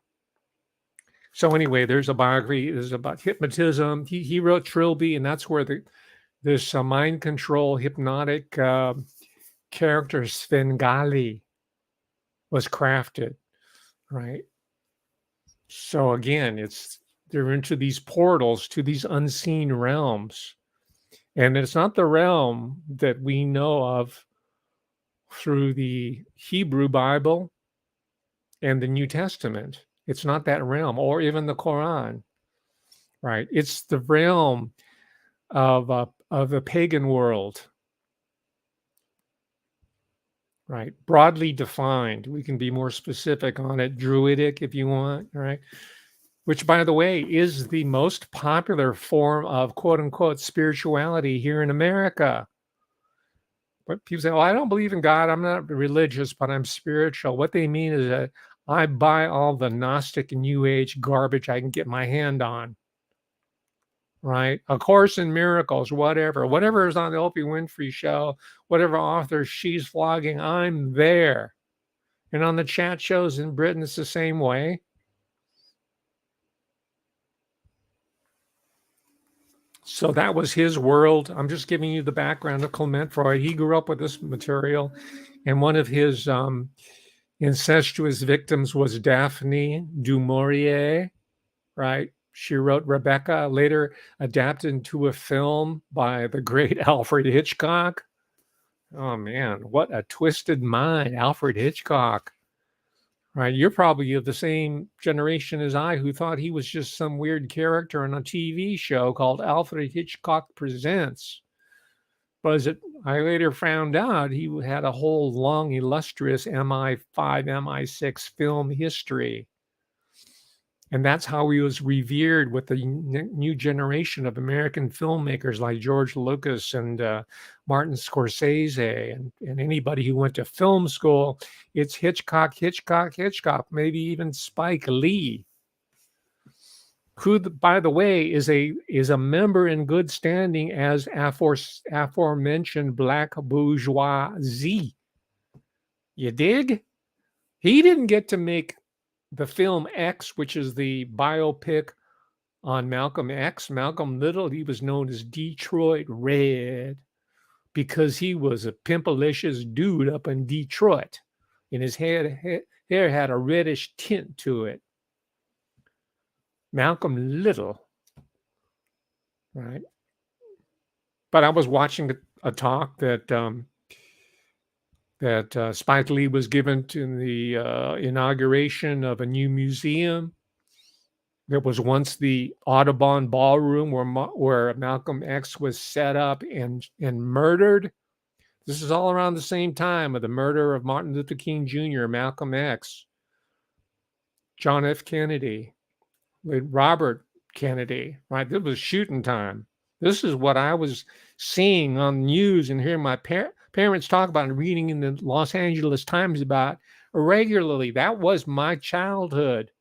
So anyway, there's a biography. This is about hypnotism. He wrote Trilby, and that's where this mind control hypnotic character Svengali was crafted, right? So again, they're into these portals to these unseen realms. And it's not the realm that we know of through the Hebrew Bible and the New Testament. It's not that realm, or even the Quran, right? It's the realm of the pagan world, right? Broadly defined. We can be more specific on it. Druidic, if you want, right? Which, by the way, is the most popular form of quote unquote spirituality here in America. But people say, "Oh, I don't believe in God. I'm not religious, but I'm spiritual." What they mean is that I buy all the Gnostic and New Age garbage I can get my hand on, right? A Course in Miracles, whatever is on the Oprah Winfrey show, whatever author she's vlogging, I'm there. And on the chat shows in Britain, it's the same way. So that was his world. I'm just giving you the background of Clement Freud. He grew up with this material, and one of his incestuous victims was Daphne du Maurier, right? She wrote Rebecca, later adapted into a film by the great Alfred Hitchcock. Oh man, what a twisted mind, Alfred Hitchcock. Right, you're probably of the same generation as I, who thought he was just some weird character on a TV show called Alfred Hitchcock Presents. But as I later found out, he had a whole long, illustrious MI5, MI6 film history. And that's how he was revered with the new generation of American filmmakers like George Lucas and Martin Scorsese and anybody who went to film school. It's Hitchcock, maybe even Spike Lee, who, by the way, is a member in good standing as aforementioned black bourgeoisie. You dig? He didn't get to make the film X, which is the biopic on Malcolm X, Malcolm Little. He was known as Detroit Red because he was a pimpalicious dude up in Detroit, and his hair had a reddish tint to it. Malcolm Little, right? But I was watching a talk that Spike Lee was given to the inauguration of a new museum. There was once the Audubon Ballroom where Malcolm X was set up and murdered. This is all around the same time of the murder of Martin Luther King Jr., Malcolm X, John F. Kennedy, Robert Kennedy, right? This was shooting time. This is what I was seeing on the news and hearing my parents talk about and reading in the Los Angeles Times about regularly. That was my childhood.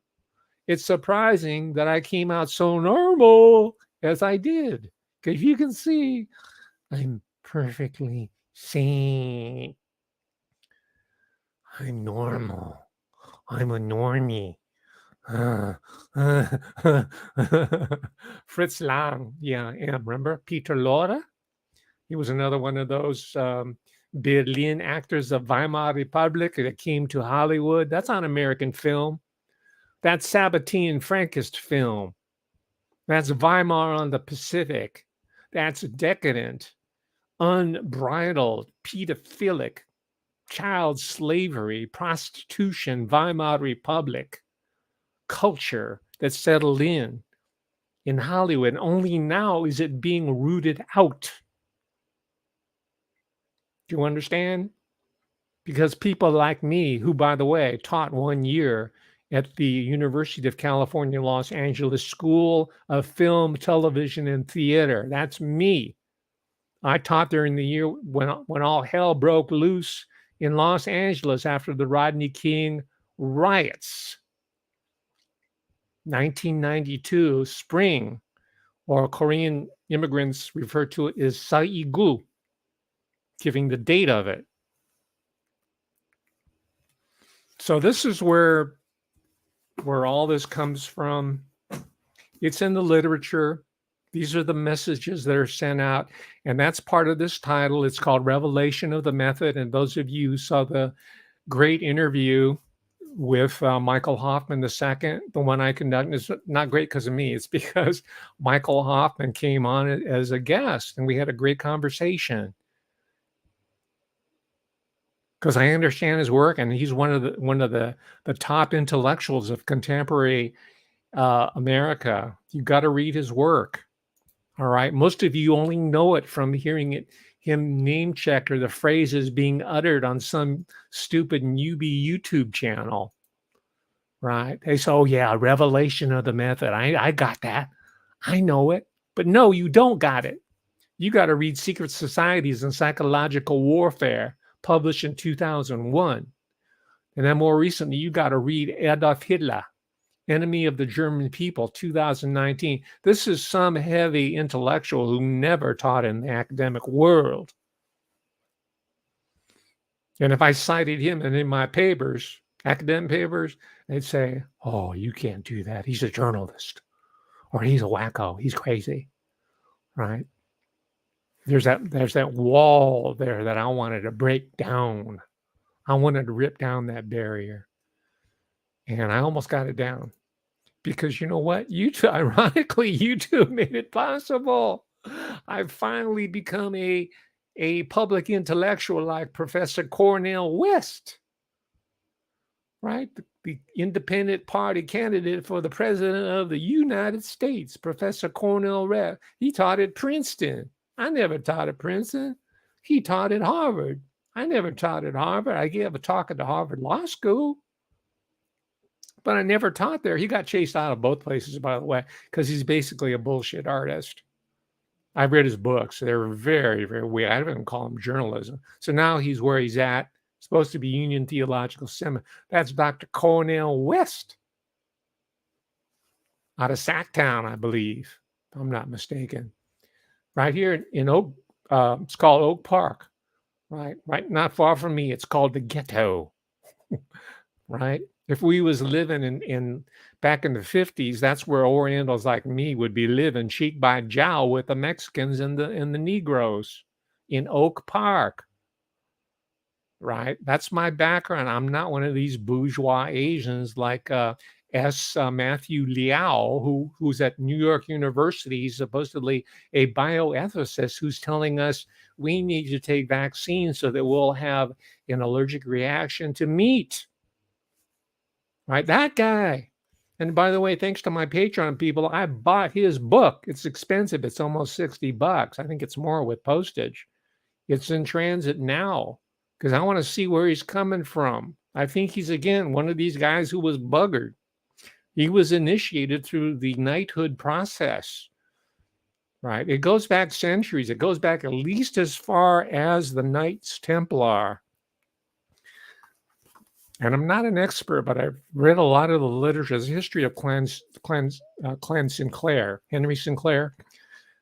It's surprising that I came out so normal as I did. Because you can see I'm perfectly sane. I'm normal. I'm a normie. Fritz Lang, yeah, remember Peter Lorre? He was another one of those Berlin actors of Weimar Republic that came to Hollywood. That's on American film. That's Sabbatine Frankist film. That's Weimar on the Pacific. That's decadent, unbridled, pedophilic, child slavery, prostitution, Weimar Republic culture that settled in Hollywood. Only now is it being rooted out. Do you understand? Because people like me, who, by the way, taught 1 year at the University of California, Los Angeles School of Film, Television, and Theater. That's me. I taught there in the year when all hell broke loose in Los Angeles after the Rodney King riots. 1992, spring, or Korean immigrants refer to it as saigu, giving the date of it. So this is where all this comes from. It's in the literature. These are the messages that are sent out. And that's part of this title. It's called Revelation of the Method. And those of you who saw the great interview with Michael Hoffman II, the one I conducted, is not great because of me. It's because Michael Hoffman came on as a guest and we had a great conversation. Because I understand his work, and he's one of the top intellectuals of contemporary America. You've got to read his work. All right. Most of you only know it from hearing him name check or the phrases being uttered on some stupid newbie YouTube channel. Right. They say, oh yeah, revelation of the method. I got that. I know it. But no, you don't got it. You got to read Secret Societies and Psychological Warfare, published in 2001. And then more recently, you got to read Adolf Hitler, Enemy of the German People, 2019. This is some heavy intellectual who never taught in the academic world. And if I cited him in my papers, academic papers, they'd say, oh, you can't do that. He's a journalist. Or he's a wacko. He's crazy. Right? There's that wall there that I wanted to break down. I wanted to rip down that barrier. And I almost got it down. Because you know what? YouTube, ironically, YouTube made it possible. I've finally become a public intellectual like Professor Cornel West, right? The independent party candidate for the president of the United States, Professor Cornel West. He taught at Princeton. I never taught at Princeton. He taught at Harvard. I never taught at Harvard. I gave a talk at the Harvard Law School. But I never taught there. He got chased out of both places, by the way, because he's basically a bullshit artist. I've read his books. They're very, very weird. I wouldn't call them journalism. So now he's where he's at. Supposed to be Union Theological Seminary. That's Dr. Cornel West out of Sacktown, I believe, if I'm not mistaken. Right here in Oak, it's called Oak Park, right? Right, not far from me. It's called the ghetto, right? If we was living in back in the 50s, that's where Orientals like me would be living cheek by jowl with the Mexicans and the Negroes in Oak Park. Right? That's my background. I'm not one of these bourgeois Asians like Matthew Liao, who's at New York University. He's supposedly a bioethicist who's telling us we need to take vaccines so that we'll have an allergic reaction to meat. Right? That guy. And by the way, thanks to my Patreon people, I bought his book. It's expensive. It's almost $60. I think it's more with postage. It's in transit now because I want to see where he's coming from. I think he's, again, one of these guys who was buggered. He was initiated through the knighthood process. Right? It goes back centuries. It goes back at least as far as the Knights Templar. And I'm not an expert, but I've read a lot of the literature, the history of Clan Sinclair, Henry Sinclair,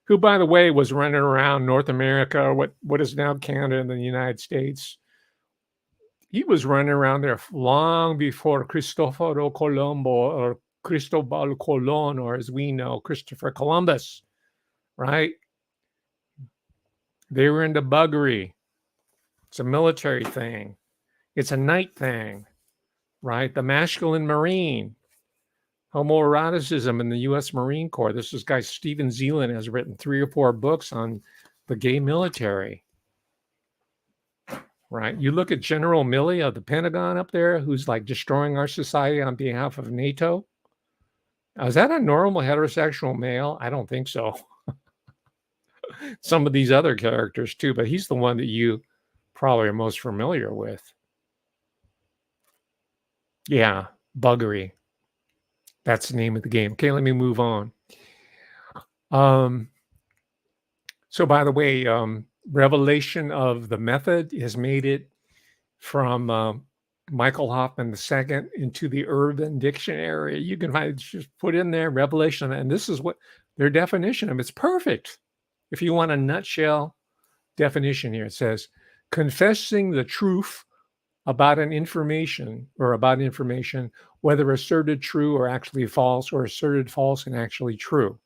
who, by the way, was running around North America, what is now Canada and the United States. He was running around there long before Cristoforo Colombo or Cristobal Colon, or as we know, Christopher Columbus, right? They were into buggery. It's a military thing. It's a night thing, right? The masculine marine, homoeroticism in the U.S. Marine Corps. This guy Stephen Zeeland has written 3 or 4 books on the gay military, right? You look at General Milley of the Pentagon up there, who's like destroying our society on behalf of NATO. Is that a normal heterosexual male? I don't think so. Some of these other characters too, but he's the one that you probably are most familiar with. Yeah, buggery. That's the name of the game. Okay, let me move on. So by the way, revelation of the method has made it from Michael Hoffman II into the Urban Dictionary. You can find, just put in there revelation, and this is what their definition of it's perfect. If you want a nutshell definition here, it says confessing the truth about an information or about information, whether asserted true or actually false, or asserted false and actually true.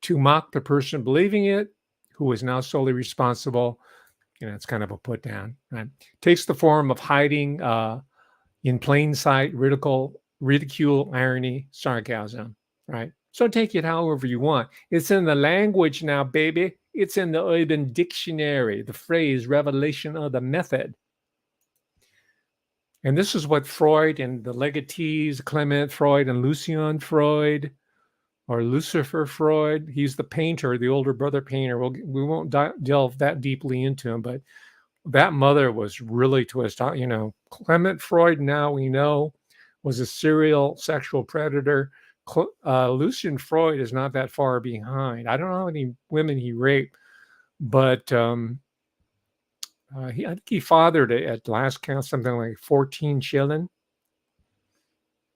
To mock the person believing it, who is now solely responsible. It's kind of a put down, right? Takes the form of hiding in plain sight, ridicule, irony, sarcasm, right? So take it however you want. It's in the language now, baby. It's in the Urban Dictionary, the phrase revelation of the method. And this is what Freud and the legatees, Clement Freud and Lucian Freud, or Lucifer Freud, he's the painter, the older brother painter. We won't delve that deeply into him, but that mother was really twisted. Clement Freud, now we know, was a serial sexual predator. Lucian Freud is not that far behind. I don't know how many women he raped, but I think he fathered, at last count, something like 14 children.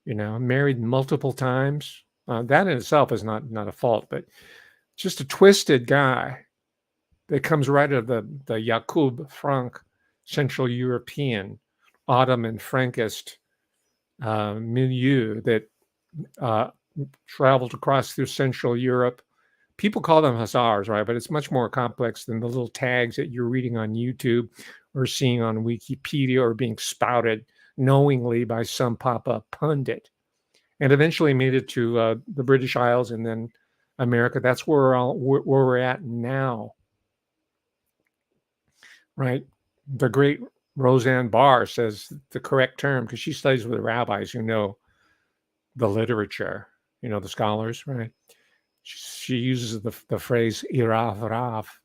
Married multiple times. That in itself is not a fault, but just a twisted guy that comes right out of the Jakub Frank, Central European, Ottoman, Frankist milieu that traveled across through Central Europe. People call them hussars, right? But it's much more complex than the little tags that you're reading on YouTube or seeing on Wikipedia or being spouted knowingly by some pop-up pundit. And eventually made it to the British Isles and then America. That's where we're at now, right? The great Roseanne Barr says the correct term, because she studies with the rabbis who know the literature, the scholars, right? She uses the phrase Irav Rav.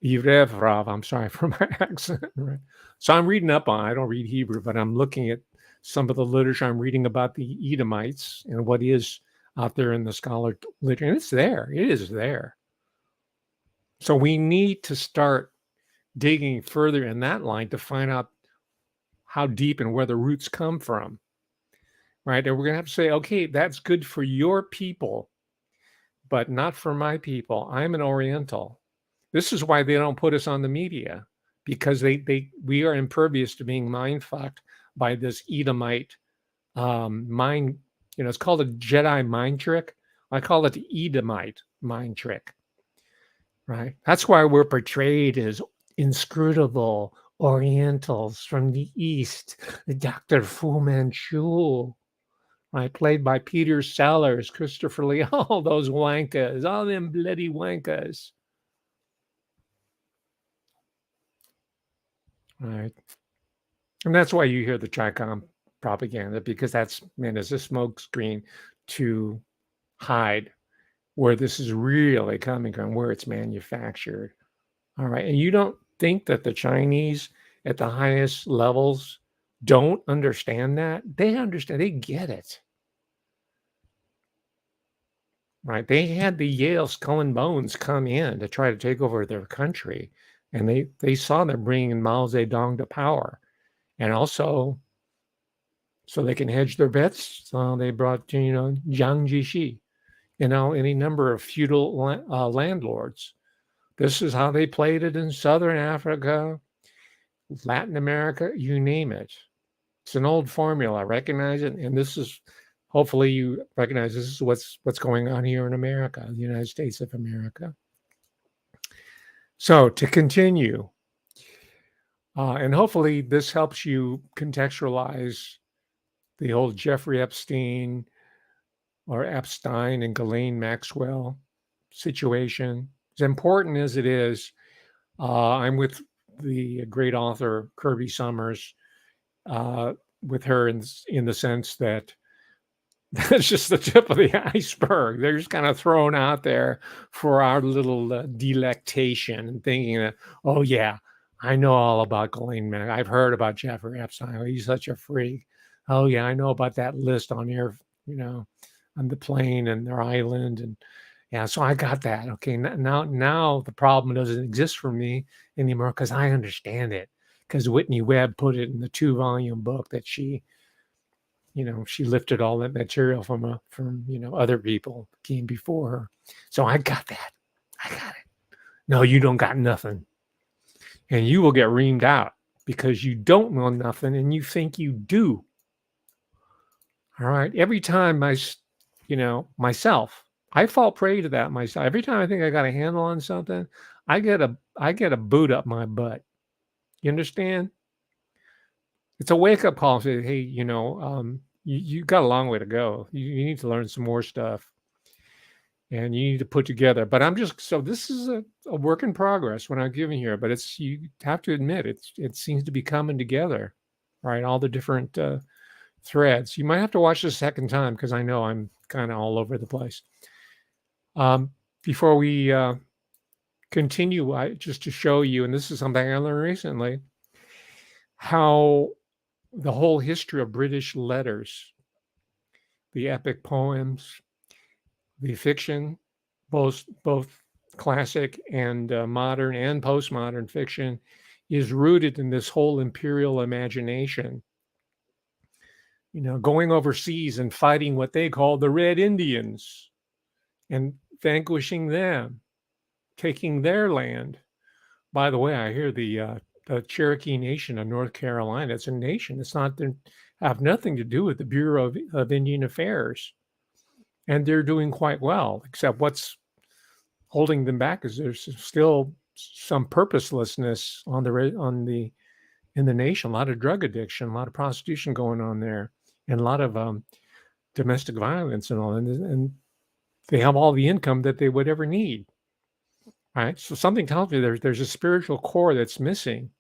Irev Rav, I'm sorry for my accent, right? So I'm reading up on, I don't read Hebrew, but I'm looking at some of the literature. I'm reading about the Edomites and what is out there in the scholar literature. And it's there. It is there. So we need to start digging further in that line to find out how deep and where the roots come from, right? And we're going to have to say, okay, that's good for your people, but not for my people. I'm an Oriental. This is why they don't put us on the media, because we are impervious to being mind fucked by this Edomite mind. It's called a Jedi mind trick. I call it the Edomite mind trick, right? That's why we're portrayed as inscrutable Orientals from the East, the Dr. Fu Manchu, right? Played by Peter Sellers, Christopher Lee, all those wankas, all them bloody wankas. Right. And that's why you hear the Chi-Com propaganda, because that's meant as a smokescreen to hide where this is really coming from, where it's manufactured. All right. And you don't think that the Chinese at the highest levels don't understand that? They understand. They get it. Right. They had the Yale Skull and Bones come in to try to take over their country. And they saw them bringing Mao Zedong to power. And also, so they can hedge their bets, they brought, Jiang Jieshi, any number of feudal landlords. This is how they played it in Southern Africa, Latin America, you name it. It's an old formula, recognize it. And this is, hopefully you recognize this is what's going on here in America, the United States of America. So to continue, and hopefully this helps you contextualize the whole Jeffrey Epstein or Epstein and Ghislaine Maxwell situation. As important as it is, I'm with the great author Kirby Summers, with her in the sense that that's just the tip of the iceberg. They're just kind of thrown out there for our little delectation and thinking that, oh yeah, I know all about Ghislaine Maxwell. I've heard about Jeffrey Epstein. Oh, he's such a freak. Oh yeah, I know about that list on air, on the plane and their island, and yeah, so I got that. Okay, now the problem doesn't exist for me anymore because I understand it. because Whitney Webb put it in the 2-volume book that she lifted all that material from other people came before her. So I got that. I got it. No, you don't got nothing. And you will get reamed out because you don't know nothing and you think you do. All right. Every time myself, I fall prey to that myself. Every time I think I got a handle on something, I get a boot up my butt. You understand? It's a wake up call. Say, hey, you got a long way to go. You need to learn some more stuff, and you need to put together. But this is a work in progress when I'm giving here. But you have to admit it seems to be coming together, right? All the different threads. You might have to watch this a second time because I know I'm kind of all over the place. Before we continue, just to show you, and this is something I learned recently, how the whole history of British letters, the epic poems, the fiction, both classic and modern and postmodern fiction, is rooted in this whole imperial imagination. Going overseas and fighting what they call the Red Indians and vanquishing them, taking their land. By the way, I hear the Cherokee Nation of North Carolina, it's a nation. It's not, they have nothing to do with the Bureau of Indian Affairs. And they're doing quite well, except what's holding them back is there's still some purposelessness in the nation, a lot of drug addiction, a lot of prostitution going on there, and a lot of domestic violence and all. And they have all the income that they would ever need. Right. So something tells me there's a spiritual core that's missing.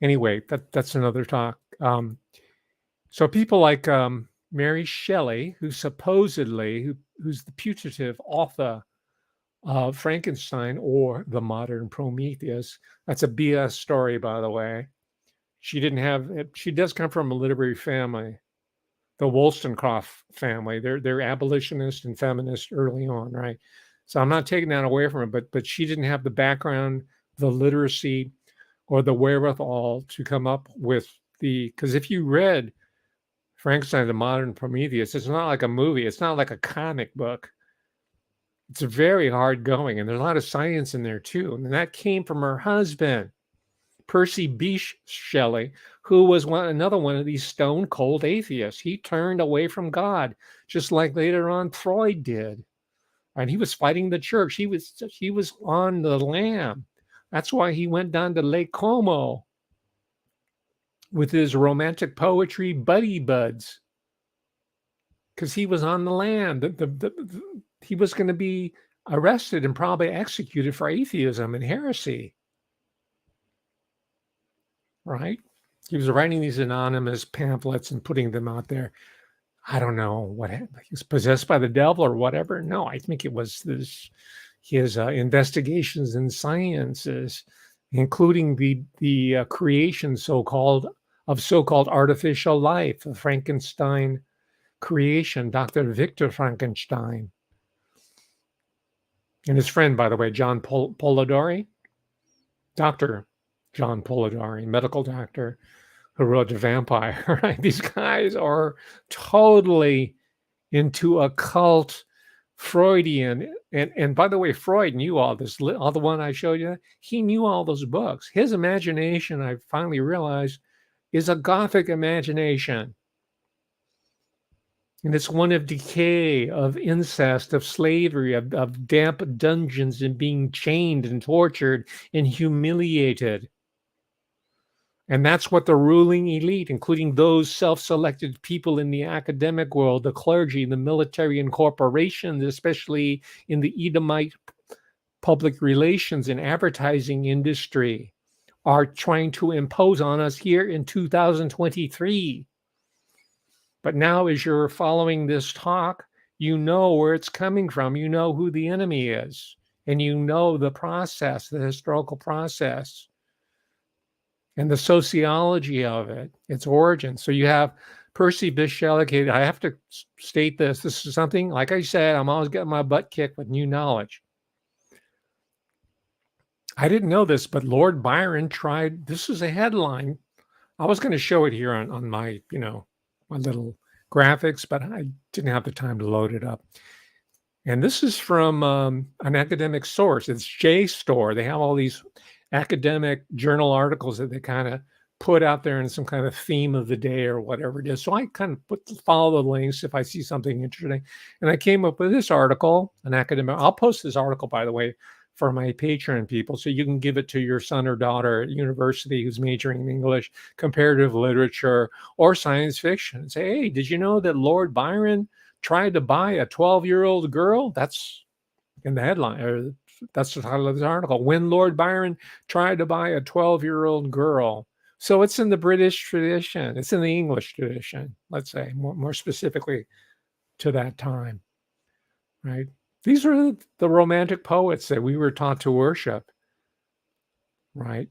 Anyway, that's another talk. So people like Mary Shelley, who's the putative author of Frankenstein or the modern Prometheus. That's a BS story, by the way. She does come from a literary family, the Wollstonecraft family. They're abolitionist and feminist early on, right? So I'm not taking that away from her, but she didn't have the background, the literacy, or the wherewithal to come up with because if you read Frankenstein, the modern Prometheus, it's not like a movie. It's not like a comic book. It's very hard going, and there's a lot of science in there too. And that came from her husband, Percy Bysshe Shelley, who was another one of these stone cold atheists. He turned away from God, just like later on Freud did. And he was fighting the church. He was on the lam. That's why he went down to Lake Como with his romantic poetry buddy buds, because he was on the lam. He was going to be arrested and probably executed for atheism and heresy. Right? He was writing these anonymous pamphlets and putting them out there. I don't know what he was possessed by the devil or whatever. No, I think it was his investigations in sciences, including the creation so-called artificial life, the Frankenstein creation, Dr. Victor Frankenstein. And his friend, by the way, John Polidori, Dr. John Polidori, medical doctor, who wrote The Vampire, right? These guys are totally into occult, Freudian. And by the way, Freud knew all this, all the one I showed you. He knew all those books. His imagination, I finally realized, is a Gothic imagination. And it's one of decay, of incest, of slavery, of damp dungeons and being chained and tortured and humiliated. And that's what the ruling elite, including those self-selected people in the academic world, the clergy, the military and corporations, especially in the Edomite public relations and advertising industry, are trying to impose on us here in 2023. But now, as you're following this talk, you know where it's coming from. You know who the enemy is, and you know the process, the historical process, and the sociology of it, its origin. So you have Percy Bysshe Shelley. I have to state this. This is something, like I said, I'm always getting my butt kicked with new knowledge. I didn't know this, but Lord Byron tried, this is a headline. I was going to show it here on my, my little graphics, but I didn't have the time to load it up. And this is from an academic source. It's JSTOR. They have all these academic journal articles that they kind of put out there in some kind of theme of the day or whatever it is. So I kind of follow the links if I see something interesting. And I came up with this article, an academic. I'll post this article, by the way, for my Patreon people, so you can give it to your son or daughter at university who's majoring in English, comparative literature, or science fiction. And say, hey, did you know that Lord Byron tried to buy a 12-year-old girl? That's in the headline, or that's the title of this article. When Lord Byron tried to buy a 12-year-old girl. So it's in the British tradition. It's in the English tradition, let's say, more specifically to that time, right? These are the Romantic poets that we were taught to worship, right?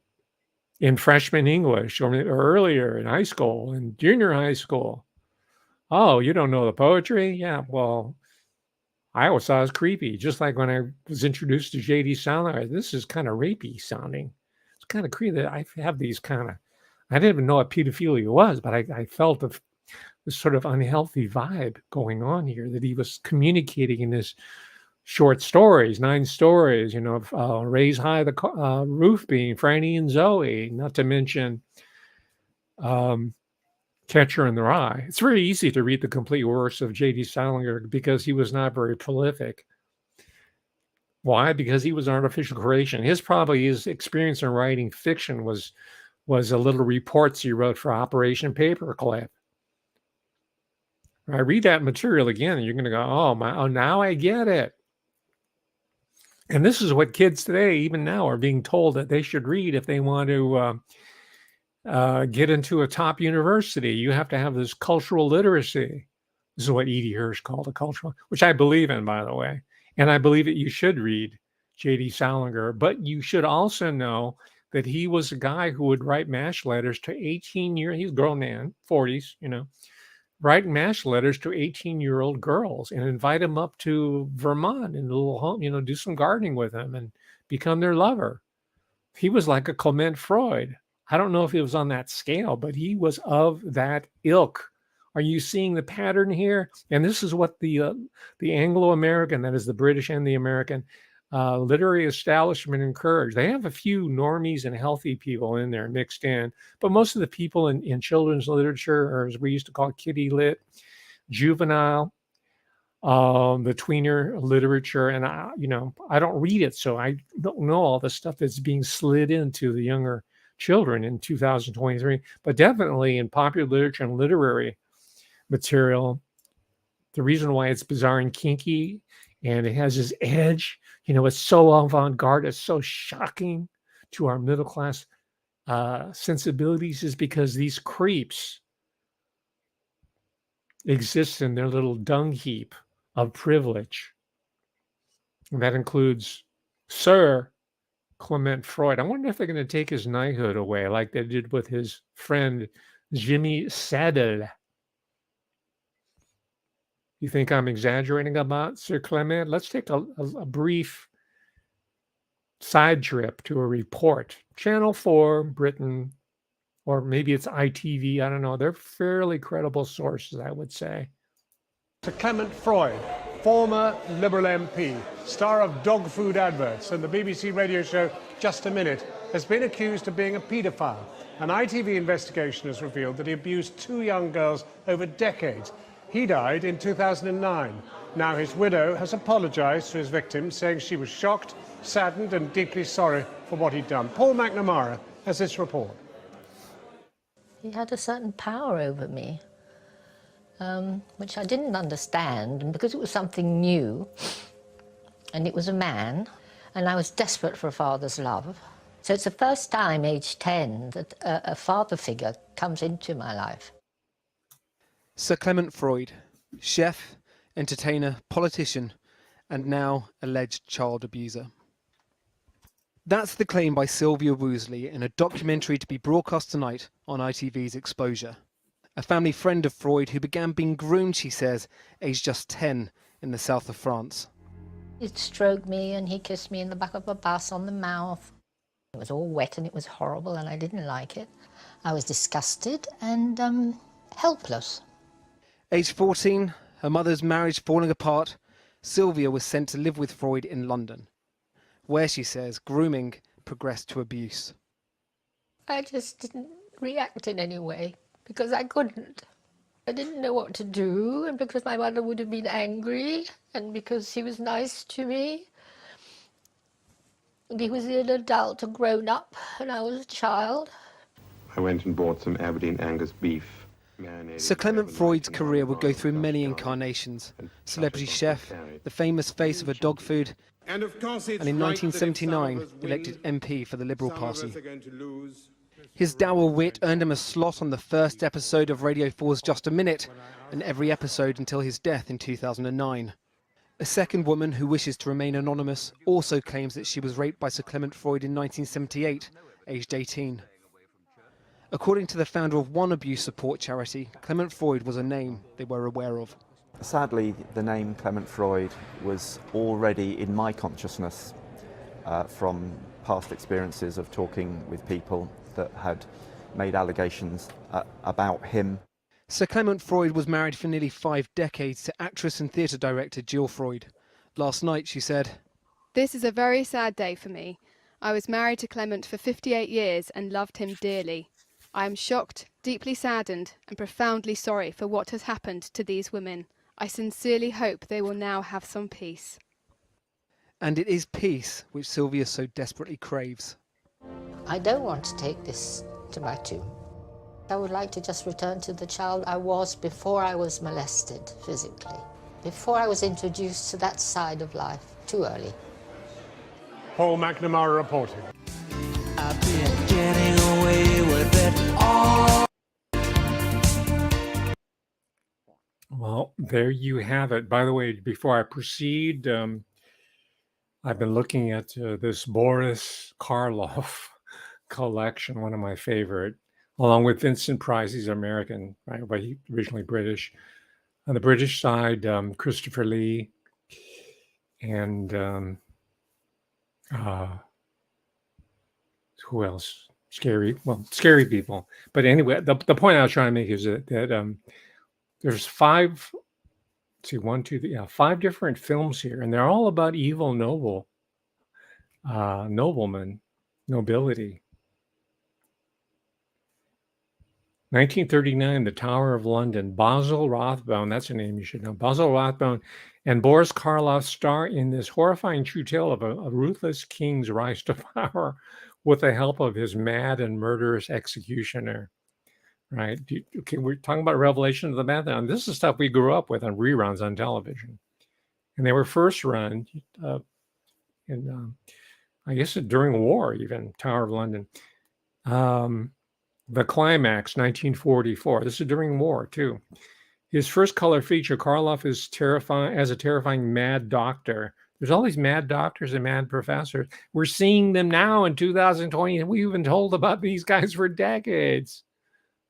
In freshman English or earlier in high school and junior high school. Oh, you don't know the poetry? Yeah, well, I always thought it was creepy. Just like when I was introduced to J.D. Salinger, this is kind of rapey sounding. It's kind of creepy. I have these kind of, I didn't even know what pedophilia was, but I felt this sort of unhealthy vibe going on here that he was communicating in this short stories, 9 stories, Raise High the Roof Beam, Franny and Zoe, not to mention Catcher in the Rye. It's very easy to read the complete works of J.D. Salinger because he was not very prolific. Why? Because he was an artificial creation. His experience in writing fiction was a little reports he wrote for Operation Paperclip. I read that material again, and you're going to go, oh, now I get it. And this is what kids today, even now, are being told that they should read if they want to get into a top university. You have to have this cultural literacy. This is what Edie Hirsch called a cultural, which I believe in, by the way. And I believe that you should read J.D. Salinger, but you should also know that he was a guy who would write MASH letters to 18-year, he's a grown man, 40s, write MASH letters to 18-year-old girls and invite them up to Vermont in a little home, do some gardening with them and become their lover. He was like a Clement Freud. I don't know if he was on that scale, but he was of that ilk. Are you seeing the pattern here? And this is what the Anglo-American, that is the British and the American, literary establishment encouraged. They have a few normies and healthy people in there mixed in, but most of the people in children's literature, or as we used to call it, kiddie lit, juvenile, the tweener literature, and I don't read it, so I don't know all the stuff that's being slid into the younger children in 2023, but definitely in popular literature and literary material, the reason why it's bizarre and kinky and it has this edge, it's so avant-garde, it's so shocking to our middle class sensibilities, is because these creeps exist in their little dung heap of privilege. And that includes Sir Clement Freud. I wonder if they're going to take his knighthood away like they did with his friend Jimmy Savile. You think I'm exaggerating about Sir Clement? Let's take a brief side trip to a report. Channel 4, Britain, or maybe it's ITV, I don't know. They're fairly credible sources, I would say. Sir Clement Freud, former Liberal MP, star of dog food adverts and the BBC radio show Just a Minute, has been accused of being a paedophile. An ITV investigation has revealed that he abused 2 young girls over decades. He died in 2009. Now his widow has apologised to his victims, saying she was shocked, saddened and deeply sorry for what he'd done. Paul McNamara has this report. He had a certain power over me, which I didn't understand, and because it was something new, and it was a man, and I was desperate for a father's love. So it's the first time, age 10, that a father figure comes into my life. Sir Clement Freud, chef, entertainer, politician, and now alleged child abuser. That's the claim by Sylvia Woosley in a documentary to be broadcast tonight on ITV's Exposure. A family friend of Freud who began being groomed, she says, aged just 10 in the south of France. He'd stroke me and he kissed me in the back of a bus on the mouth. It was all wet and it was horrible and I didn't like it. I was disgusted and helpless. Aged 14, her mother's marriage falling apart, Sylvia was sent to live with Freud in London, where she says grooming progressed to abuse. I just didn't react in any way because I couldn't. I didn't know what to do, and because my mother would have been angry, and because he was nice to me. And he was an adult, a grown-up, and I was a child. I went and bought some Aberdeen Angus beef. Sir Clement Freud's career would go through many incarnations. Celebrity chef, the famous face of a dog food, And of course it's and in right that if 1979 some of us win, elected MP for the Liberal some of us Party. are going to lose. His dour wit earned him a slot on the first episode of Radio 4's Just a Minute, and every episode until his death in 2009. A second woman who wishes to remain anonymous also claims that she was raped by Sir Clement Freud in 1978, aged 18. According to the founder of one abuse support charity, Clement Freud was a name they were aware of. Sadly, the name Clement Freud was already in my consciousness from past experiences of talking with people that had made allegations about him. Sir Clement Freud was married for nearly 5 decades to actress and theatre director Jill Freud. Last night she said, "This is a very sad day for me. I was married to Clement for 58 years and loved him dearly. I am shocked, deeply saddened and profoundly sorry for what has happened to these women. I sincerely hope they will now have some peace." and it is peace which Sylvia so desperately craves. I don't want to take this to my tomb. I would like to just return to the child I was before I was molested physically, before I was introduced to that side of life too early. Paul McNamara reporting. I've been getting away with it all. Well, there you have it. By the way, before I proceed, I've been looking at this Boris Karloff collection, one of my favorite, along with Vincent Price. He's American, right? But he originally British. On the British side, Christopher Lee and who else? Scary people. But anyway, the point I was trying to make is that there's 5 different films here, and they're all about evil noblemen, nobility. 1939, The Tower of London. Basil Rathbone, that's a name you should know. Basil Rathbone and Boris Karloff star in this horrifying true tale of a ruthless king's rise to power with the help of his mad and murderous executioner. Right? Okay, we're talking about Revelation of the Madman. This is stuff we grew up with on reruns on television. And they were first run in, I guess, during war, even, Tower of London. The Climax, 1944. This is during war, too. His first color feature, Karloff is as a terrifying mad doctor. There's all these mad doctors and mad professors. We're seeing them now in 2020, and we've been told about these guys for decades,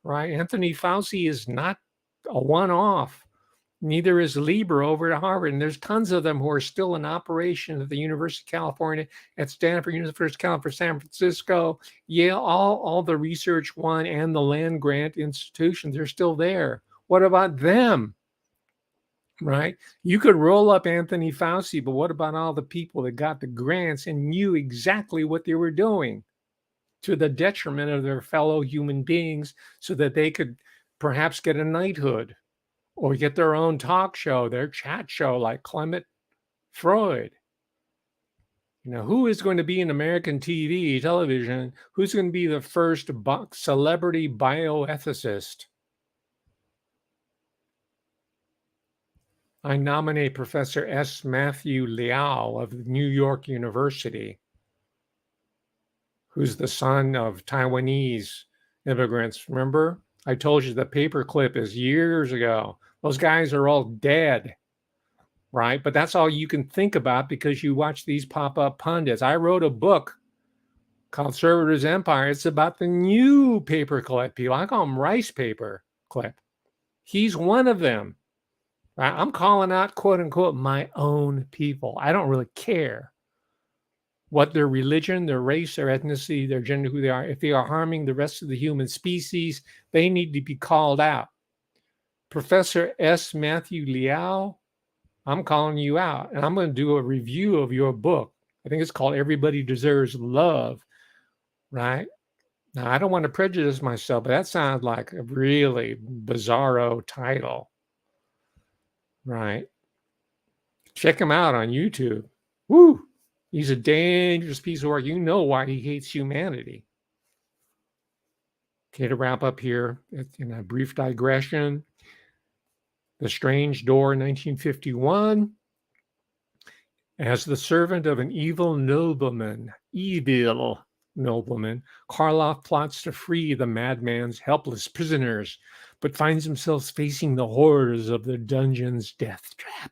right? Anthony Fauci is not a one-off. Neither is Lieber over at Harvard. And there's tons of them who are still in operation at the University of California, at Stanford, University of California, San Francisco, Yale, all the Research One and the land grant institutions are still there. What about them? Right? You could roll up Anthony Fauci, but what about all the people that got the grants and knew exactly what they were doing to the detriment of their fellow human beings so that they could perhaps get a knighthood or get their own talk show, their chat show like Clement Freud? You know, who is going to be in American television? Who's going to be the first celebrity bioethicist? I nominate Professor S. Matthew Liao of New York University, who's the son of Taiwanese immigrants. Remember? I told you the paperclip is years ago. Those guys are all dead, right? But that's all you can think about because you watch these pop-up pundits. I wrote a book called Conservatives' Empire. It's about the new paperclip people. I call them rice paper clip. He's one of them. I'm calling out, quote unquote, my own people. I don't really care what their religion, their race, their ethnicity, their gender, who they are. If they are harming the rest of the human species, they need to be called out. Professor S. Matthew Liao, I'm calling you out, and I'm going to do a review of your book. I think it's called Everybody Deserves Love, right? Now, I don't want to prejudice myself, but that sounds like a really bizarro title, right? Check him out on YouTube. Woo! He's a dangerous piece of work. You know why he hates humanity. Okay, to wrap up here, in a brief digression, The Strange Door, 1951. As the servant of an evil nobleman, Karloff plots to free the madman's helpless prisoners, but finds himself facing the horrors of the dungeon's death trap.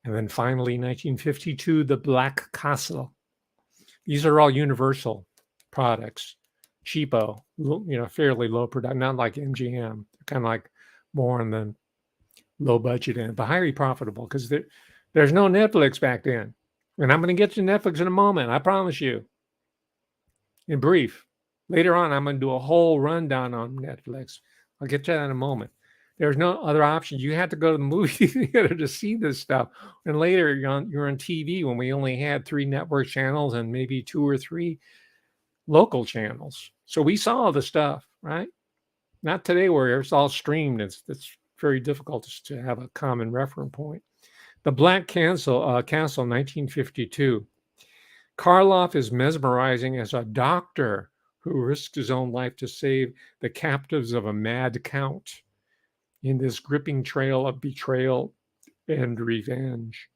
And then finally, 1952, The Black Castle. These are all Universal products, cheapo, fairly low production, not like MGM, kind of like more on the low budget end, but highly profitable because there's no Netflix back then. And I'm going to get to Netflix in a moment, I promise you. In brief, later on, I'm going to do a whole rundown on Netflix. I'll get to that in a moment. There's no other options. You had to go to the movie theater to see this stuff. And later, you're on TV when we only had 3 network channels and maybe 2 or 3 local channels. So we saw the stuff, right? Not today where it's all streamed. It's very difficult to have a common reference point. The Black Castle, 1952. Karloff is mesmerizing as a doctor who risked his own life to save the captives of a mad count in this gripping trail of betrayal and revenge.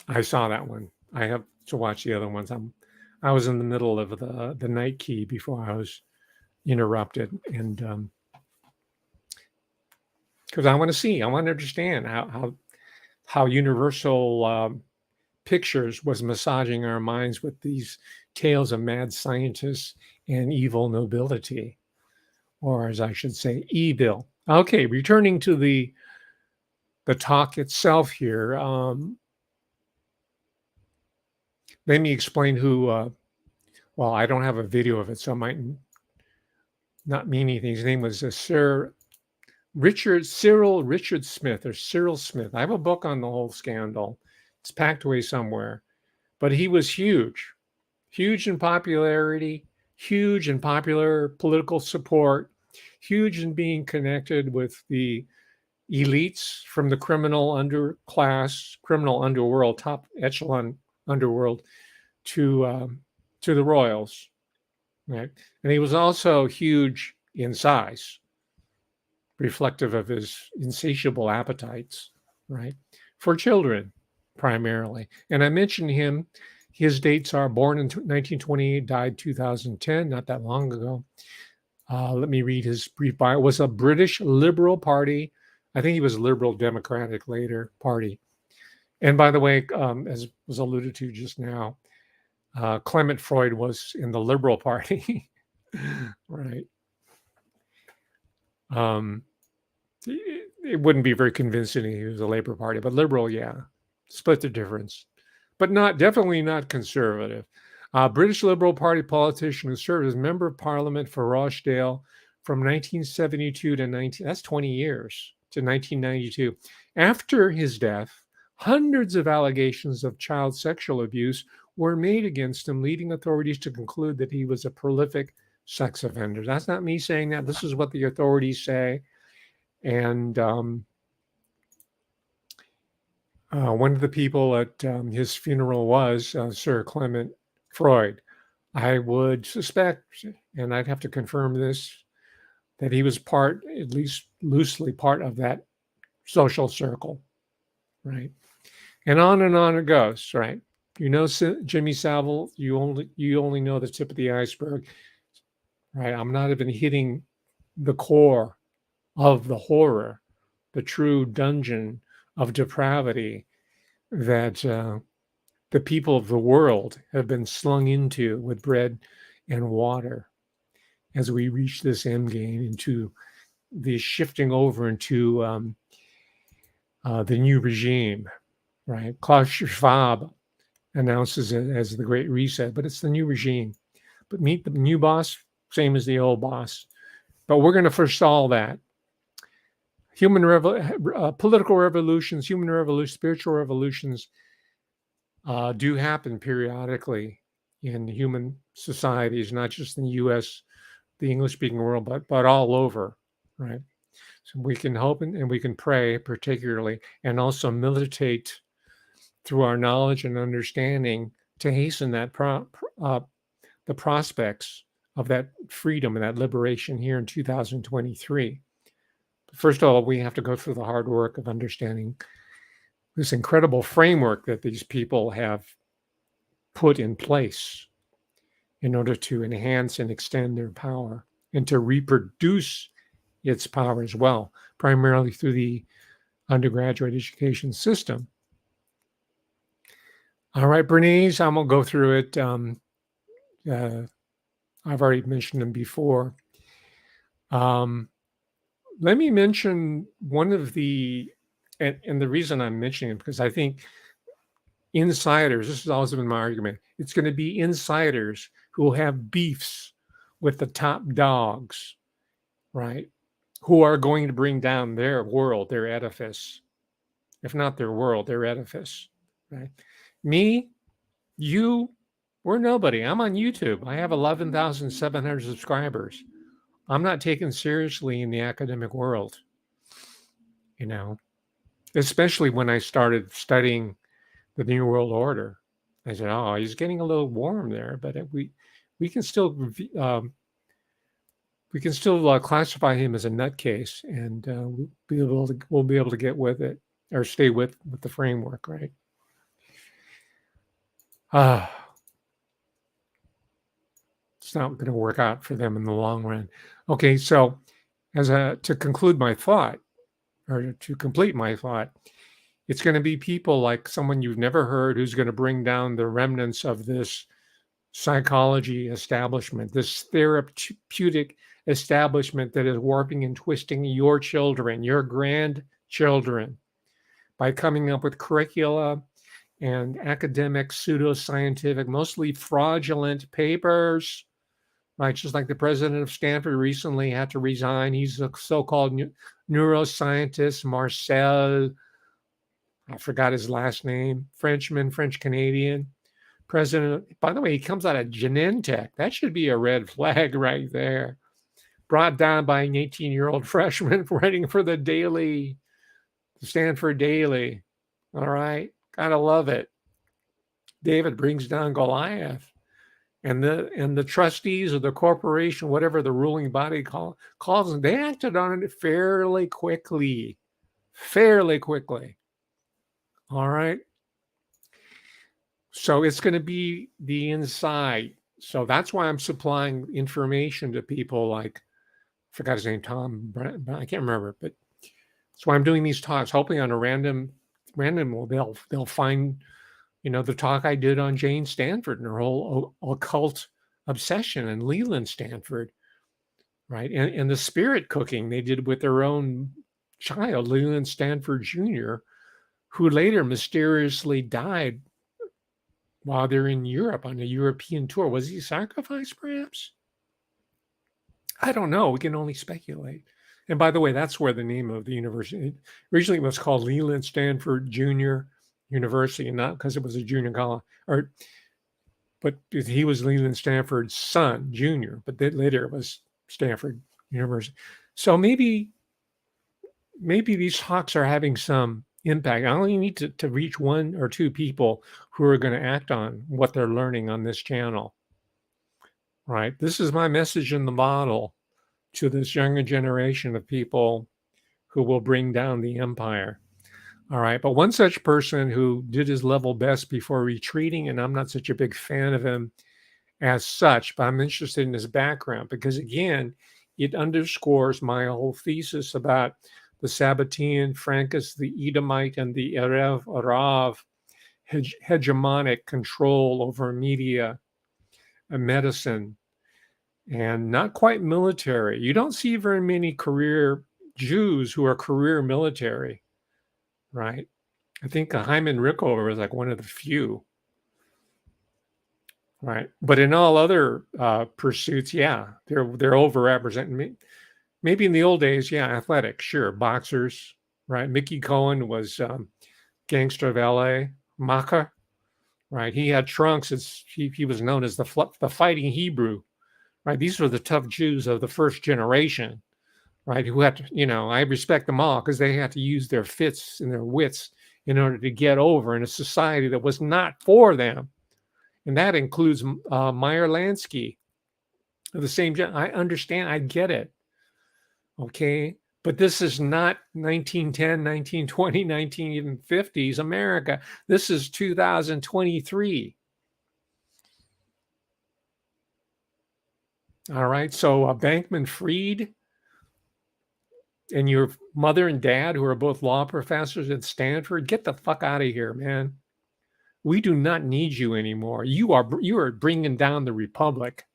I saw that one. I have to watch the other ones. I was in the middle of the night key before I was interrupted, and because I want to understand how Universal Pictures was massaging our minds with these tales of mad scientists and evil nobility, or as I should say, evil. Okay, returning to the talk itself here. Let me explain who. Well, I don't have a video of it, so it might not mean anything. His name was Cyril Richard Smith, or Cyril Smith. I have a book on the whole scandal. It's packed away somewhere. But he was huge in popularity, huge in popular political support, huge in being connected with the elites from the criminal underworld, top echelon underworld, to the royals, right? And he was also huge in size, reflective of his insatiable appetites, right? For children, primarily. And I mentioned him. His dates are born in 1928, died 2010, not that long ago. Let me read his brief bio. It was a British Liberal Party. I think he was Liberal Democratic later party. And by the way, as was alluded to just now, Clement Freud was in the Liberal Party, right? It wouldn't be very convincing he was a Labor Party, but liberal, yeah, split the difference, but definitely not conservative. British Liberal Party politician who served as member of Parliament for Rochdale from 1972 to that's 20 years, to 1992. After his death, hundreds of allegations of child sexual abuse were made against him, leading authorities to conclude that he was a prolific sex offender. That's not me saying that. This is what the authorities say. And one of the people at his funeral was Sir Clement Freud. I would suspect, and I'd have to confirm this, that he was at least loosely part of that social circle, right? And on it goes, right? You know, Jimmy Savile, you only know the tip of the iceberg, right? I'm not even hitting the core of the horror, the true dungeon of depravity that the people of the world have been slung into with bread and water as we reach this end game into the shifting over into the new regime, right? Klaus Schwab announces it as the Great Reset, but it's the new regime. But meet the new boss, same as the old boss. But we're going to forestall that. Political revolutions, human revolutions, spiritual revolutions do happen periodically in human societies, not just in the U.S., the English-speaking world, but all over, right? So we can hope and we can pray particularly, and also militate through our knowledge and understanding to hasten that the prospects of that freedom and that liberation here in 2023. First of all, we have to go through the hard work of understanding this incredible framework that these people have put in place in order to enhance and extend their power and to reproduce its power as well, primarily through the undergraduate education system. All right, Bernice, I'm going to go through it. I've already mentioned them before. Let me mention one of the, and the reason I'm mentioning it, because I think insiders, this has always been my argument, it's going to be insiders who will have beefs with the top dogs, right? Who are going to bring down their world, their edifice, if not their world, their edifice, right? Me, you, we're nobody. I'm on YouTube. I have 11,700 subscribers. I'm not taken seriously in the academic world, especially when I started studying the New World Order. I said, oh, he's getting a little warm there, but we can still classify him as a nutcase, and we'll be able to get with it or stay with the framework, right? It's not going to work out for them in the long run. Okay, so to conclude my thought, or to complete my thought, it's going to be people like someone you've never heard who's going to bring down the remnants of this psychology establishment, this therapeutic establishment that is warping and twisting your children, your grandchildren, by coming up with curricula and academic, pseudoscientific, mostly fraudulent papers, right? Just like the president of Stanford recently had to resign. He's a so-called neuroscientist, Marcel, I forgot his last name, French-Canadian president. By the way, he comes out of Genentech. That should be a red flag right there. Brought down by an 18-year-old freshman writing for the Stanford Daily. All right. Gotta love it. David brings down Goliath. And the trustees of the corporation, whatever the ruling body calls them, they acted on it fairly quickly. All right. So it's going to be the inside. So that's why I'm supplying information to people like, I forgot his name, Tom, I can't remember, but that's why I'm doing these talks, hoping on a random they'll find, the talk I did on Jane Stanford and her whole occult obsession, and Leland Stanford, right? And the spirit cooking they did with their own child, Leland Stanford Jr., who later mysteriously died while they're in Europe on a European tour. Was he sacrificed, perhaps? I don't know. We can only speculate. And by the way, that's where the name of the university, originally it was called Leland Stanford Jr. University, not because it was a junior college, but he was Leland Stanford's son, Jr., but then later it was Stanford University. So maybe these talks are having some impact. I only need to reach one or two people who are going to act on what they're learning on this channel, right? This is my message in the bottle to this younger generation of people who will bring down the empire. All right. But one such person who did his level best before retreating, and I'm not such a big fan of him as such, but I'm interested in his background because, again, it underscores my whole thesis about the Sabbatean, Frankish, the Edomite, and the Erev Arav hegemonic control over media and medicine, and not quite military. You don't see very many career Jews who are career military, right? I think Hyman Rickover was like one of the few. Right. But in all other pursuits, yeah, they're overrepresented. Maybe in the old days, yeah, athletics, sure, boxers, right? Mickey Cohen was Gangster of L.A. Macha, right? He had trunks. He was known as the Fighting Hebrew, right? These were the tough Jews of the first generation, right? Who had to, I respect them all because they had to use their fits and their wits in order to get over in a society that was not for them. And that includes Meyer Lansky, the same. I understand. I get it. Okay. But this is not 1910, 1920, 1950s America. This is 2023. All right. So Bankman Fried and your mother and dad, who are both law professors at Stanford, get the fuck out of here, man. We do not need you anymore. You are bringing down the republic.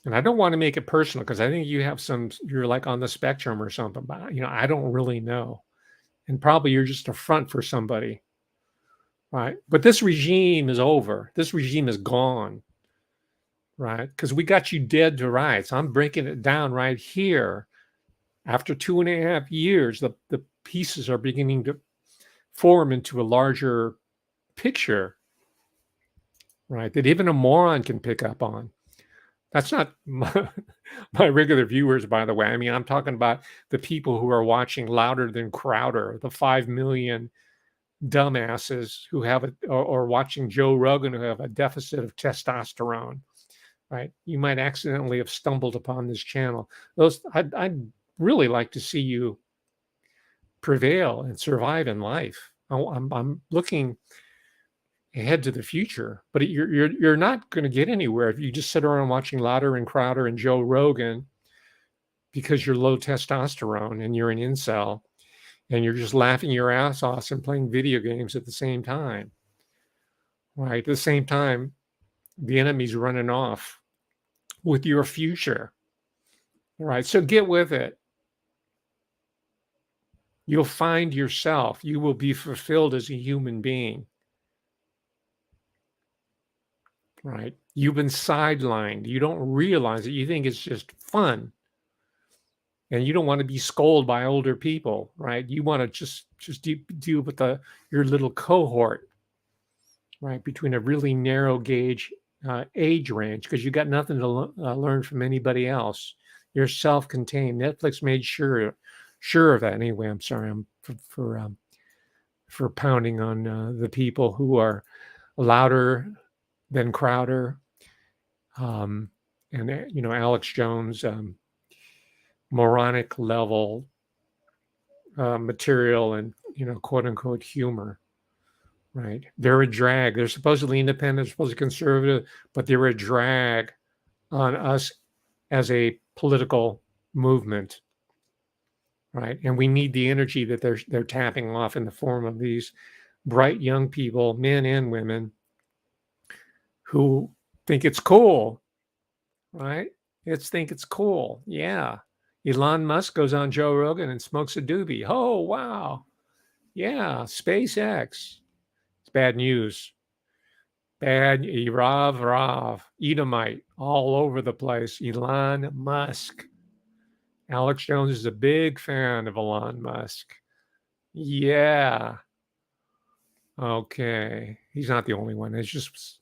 And I don't want to make it personal because I think you're like on the spectrum or something, but I don't really know. And probably you're just a front for somebody. Right. But this regime is over. This regime is gone. Right. Because we got you dead to rights. I'm breaking it down right here. After 2.5 years, the pieces are beginning to form into a larger picture. Right. That even a moron can pick up on. That's not my regular viewers, by the way. I mean, I'm talking about the people who are watching Louder Than Crowder, the 5 million dumbasses who have or watching Joe Rogan who have a deficit of testosterone, right? You might accidentally have stumbled upon this channel. I'd really like to see you prevail and survive in life. I'm looking ahead to the future, but you're not going to get anywhere if you just sit around watching Louder and Crowder and Joe Rogan because you're low testosterone and you're an incel and you're just laughing your ass off and playing video games at the same time. Right? At the same time, the enemy's running off with your future. Right? So get with it. You'll find yourself. You will be fulfilled as a human being. Right? You've been sidelined. You don't realize it. You think it's just fun. And you don't want to be scolded by older people, right? You want to just deal with your little cohort, right? Between a really narrow gauge age range, because you got nothing to learn from anybody else. You're self-contained. Netflix made sure of that. Anyway, I'm sorry. I'm for pounding on the people who are louder than Crowder, and Alex Jones, moronic level material and quote unquote humor. Right? They're a drag. They're supposedly independent, supposedly conservative, but they're a drag on us as a political movement. Right? And we need the energy that they're tapping off in the form of these bright young people, men and women, who think it's cool. Right? Think it's cool. Yeah. Elon Musk goes on Joe Rogan and smokes a doobie. Oh, wow. Yeah. SpaceX. It's bad news. Bad. Rav. Edomite. All over the place. Elon Musk. Alex Jones is a big fan of Elon Musk. Yeah. Okay. He's not the only one. It's just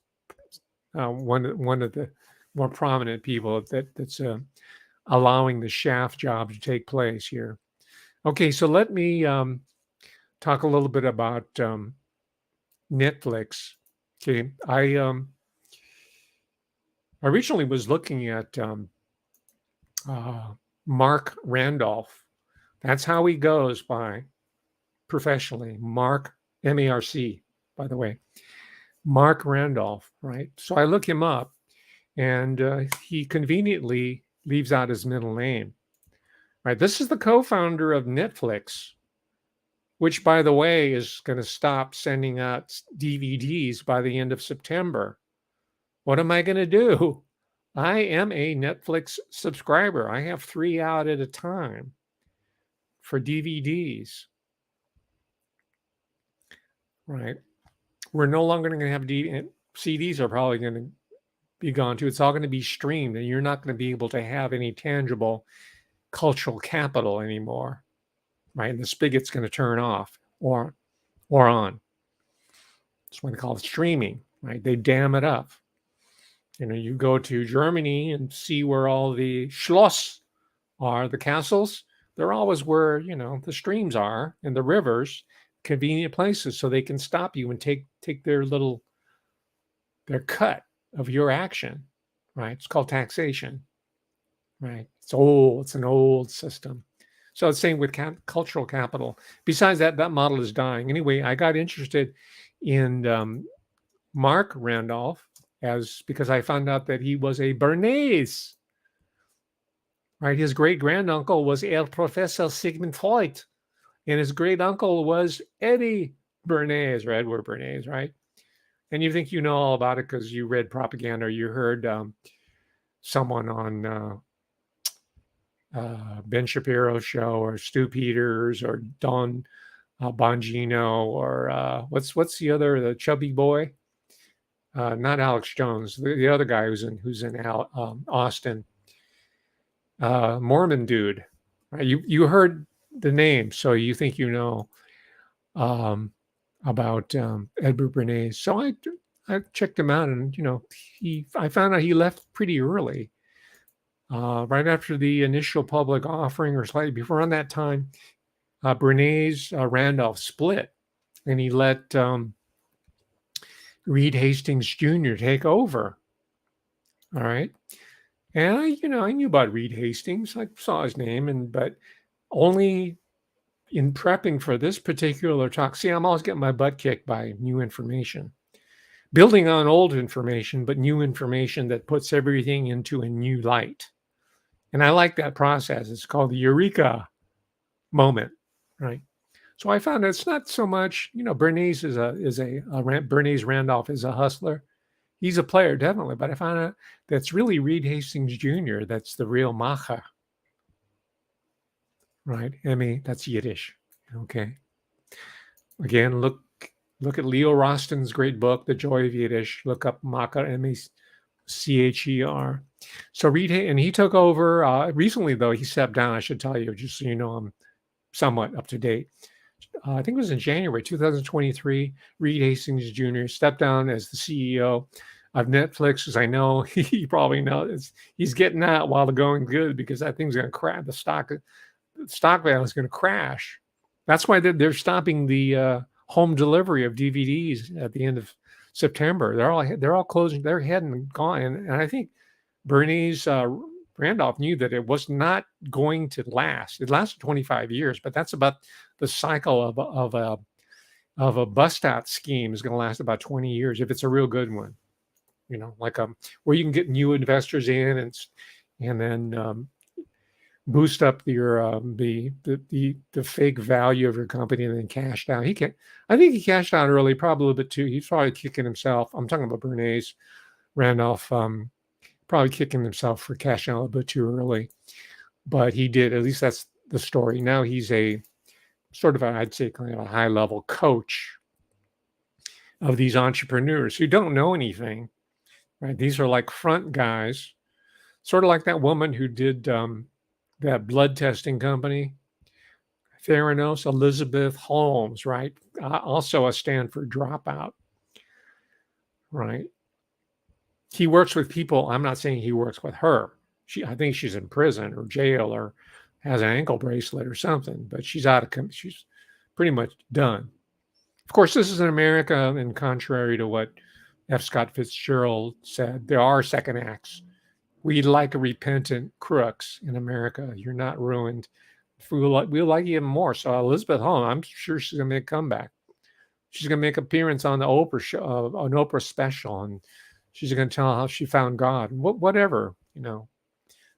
one of the more prominent people that's allowing the shaft job to take place here. Okay, so let me talk a little bit about Netflix. Okay, I originally was looking at Mark Randolph. That's how he goes by professionally. Mark, M-A-R-C, by the way. Mark Randolph, right? So I look him up, and he conveniently leaves out his middle name. Right? This is the co-founder of Netflix, which, by the way, is going to stop sending out DVDs by the end of September. What am I going to do? I am a Netflix subscriber. I have 3 out at a time for DVDs. Right. We're no longer going to have CDs are probably going to be gone too. It's all going to be streamed, and you're not going to be able to have any tangible cultural capital anymore. Right. And the spigot's going to turn off or on. That's why they call it streaming. Right. They dam it up. You go to Germany and see where all the Schloss are, the castles. They're always where, the streams are and the rivers, convenient places, so they can stop you and take their cut of your action, right? It's called taxation, right? It's old. It's an old system. So it's same with cultural capital. Besides that model is dying. Anyway, I got interested in Mark Randolph because I found out that he was a Bernays, right? His great granduncle was Herr Professor Sigmund Freud, and his great uncle was Eddie Bernays, or Edward Bernays, right? And you think you know all about it because you read propaganda, or you heard someone on Ben Shapiro's show, or Stu Peters, or Don Bongino, or what's the chubby boy? Not Alex Jones, the other guy who's in Austin, Mormon dude. Right? You heard the name, so you think you know about Edward Bernays. So I checked him out, and I found out he left pretty early, right after the initial public offering, or slightly before. Around that time, Bernays Randolph split, and he let Reed Hastings Jr. take over. All right. And I knew about Reed Hastings. I saw his name, but only in prepping for this particular talk. See, I'm always getting my butt kicked by new information, building on old information, but new information that puts everything into a new light. And I like that process. It's called the Eureka moment, right? So I found it's not so much, Bernays Bernays Randolph is a hustler. He's a player, definitely. But I found out that's really Reed Hastings Jr. That's the real Macher, right? That's Yiddish. Okay. Again, look at Leo Rosten's great book, The Joy of Yiddish. Look up Macher, Macher. So Reed, and he took over recently, though. He stepped down. I should tell you, just so you know, I'm somewhat up to date. I think it was in January 2023. Reed Hastings Jr. stepped down as the CEO of Netflix, as I know he probably knows. He's getting out while the going's good, because that thing's going to crash. The stock value is going to crash. That's why they're stopping the home delivery of DVDs at the end of September. They're all closing. They're heading and gone. And I think Bernays Randolph knew that it was not going to last. It lasted 25 years, but that's about the cycle of a bust out scheme is going to last about 20 years if it's a real good one. Like where you can get new investors in and then boost up your the fake value of your company and then cash out. I think he cashed out early, probably a little bit too. He's probably kicking himself. I'm talking about Bernays Randolph. Probably kicking himself for cashing out a little bit too early, but he did. At least that's the story. Now he's a sort of I'd say kind of a high level coach of these entrepreneurs who don't know anything, right? These are like front guys, sort of like that woman who did that blood testing company, Theranos, Elizabeth Holmes, right? Also a Stanford dropout, right? He works with people. I'm not saying he works with her. I think she's in prison or jail or has an ankle bracelet or something, but she's she's pretty much done. Of course, this is in America, and contrary to what F. Scott Fitzgerald said, there are second acts. We like a repentant crooks in America. You're not ruined. We'll like you even more. So Elizabeth Holmes, I'm sure she's going to make a comeback. She's going to make an appearance on the Oprah show, an Oprah special, and she's going to tell how she found God, whatever, and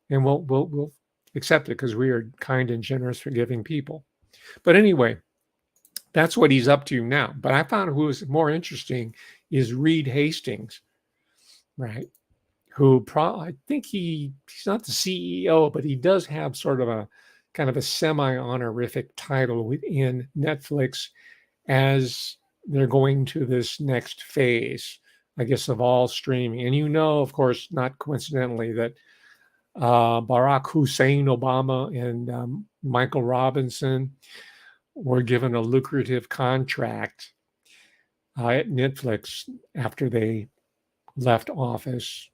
we'll accept it because we are kind and generous, forgiving people. But anyway, that's what he's up to now. But I found who was more interesting is Reed Hastings, right? who I think he's not the CEO, but he does have sort of a kind of a semi-honorific title within Netflix as they're going to this next phase, I guess, of all streaming. And of course, not coincidentally, that Barack Hussein Obama and Michael Robinson were given a lucrative contract at Netflix after they left office.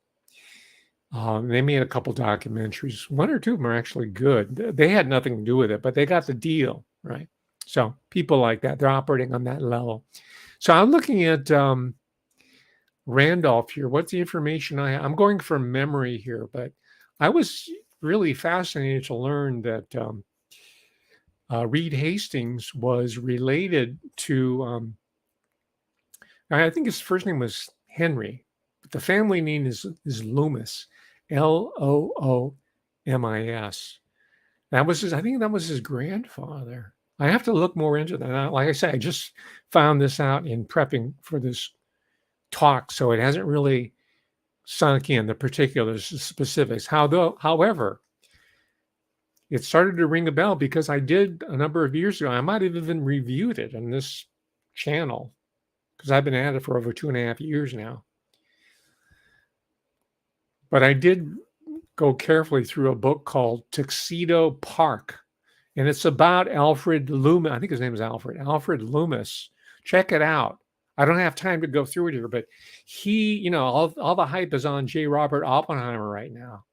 They made a couple documentaries. One or two of them are actually good. They had nothing to do with it, but they got the deal, right? So people like that, they're operating on that level. So I'm looking at Randolph here. What's the information I'm going from memory here, but I was really fascinated to learn that Reed Hastings was related to, I think his first name was Henry, but the family name is Loomis, Loomis. I think that was his grandfather. I have to look more into that. Like I said, I just found this out in prepping for this talk, so it hasn't really sunk in the particulars, the specifics. However, it started to ring a bell because I did a number of years ago. I might have even reviewed it on this channel because I've been at it for over 2.5 years now. But I did go carefully through a book called Tuxedo Park, and it's about Alfred Loomis. I think his name is Alfred Loomis. Check it out. I don't have time to go through it here, but he, all the hype is on J. Robert Oppenheimer right now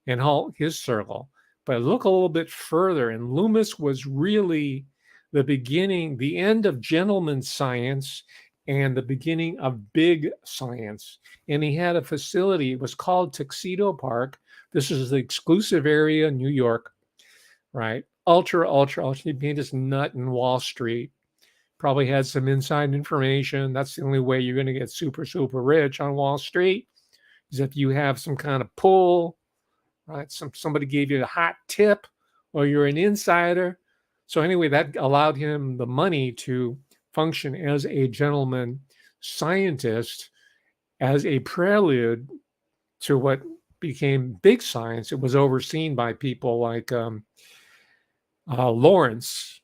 and all his circle. But look a little bit further, and Loomis was really the beginning, the end of gentleman's science and the beginning of big science. And he had a facility, it was called Tuxedo Park. This is the exclusive area in New York, right? Ultra. He made his nut in Wall Street. Probably had some inside information. That's the only way you're going to get super, super rich on Wall Street is if you have some kind of pull, right? Somebody gave you a hot tip or you're an insider. So anyway, that allowed him the money to function as a gentleman scientist as a prelude to what became big science. It was overseen by people like Lawrence,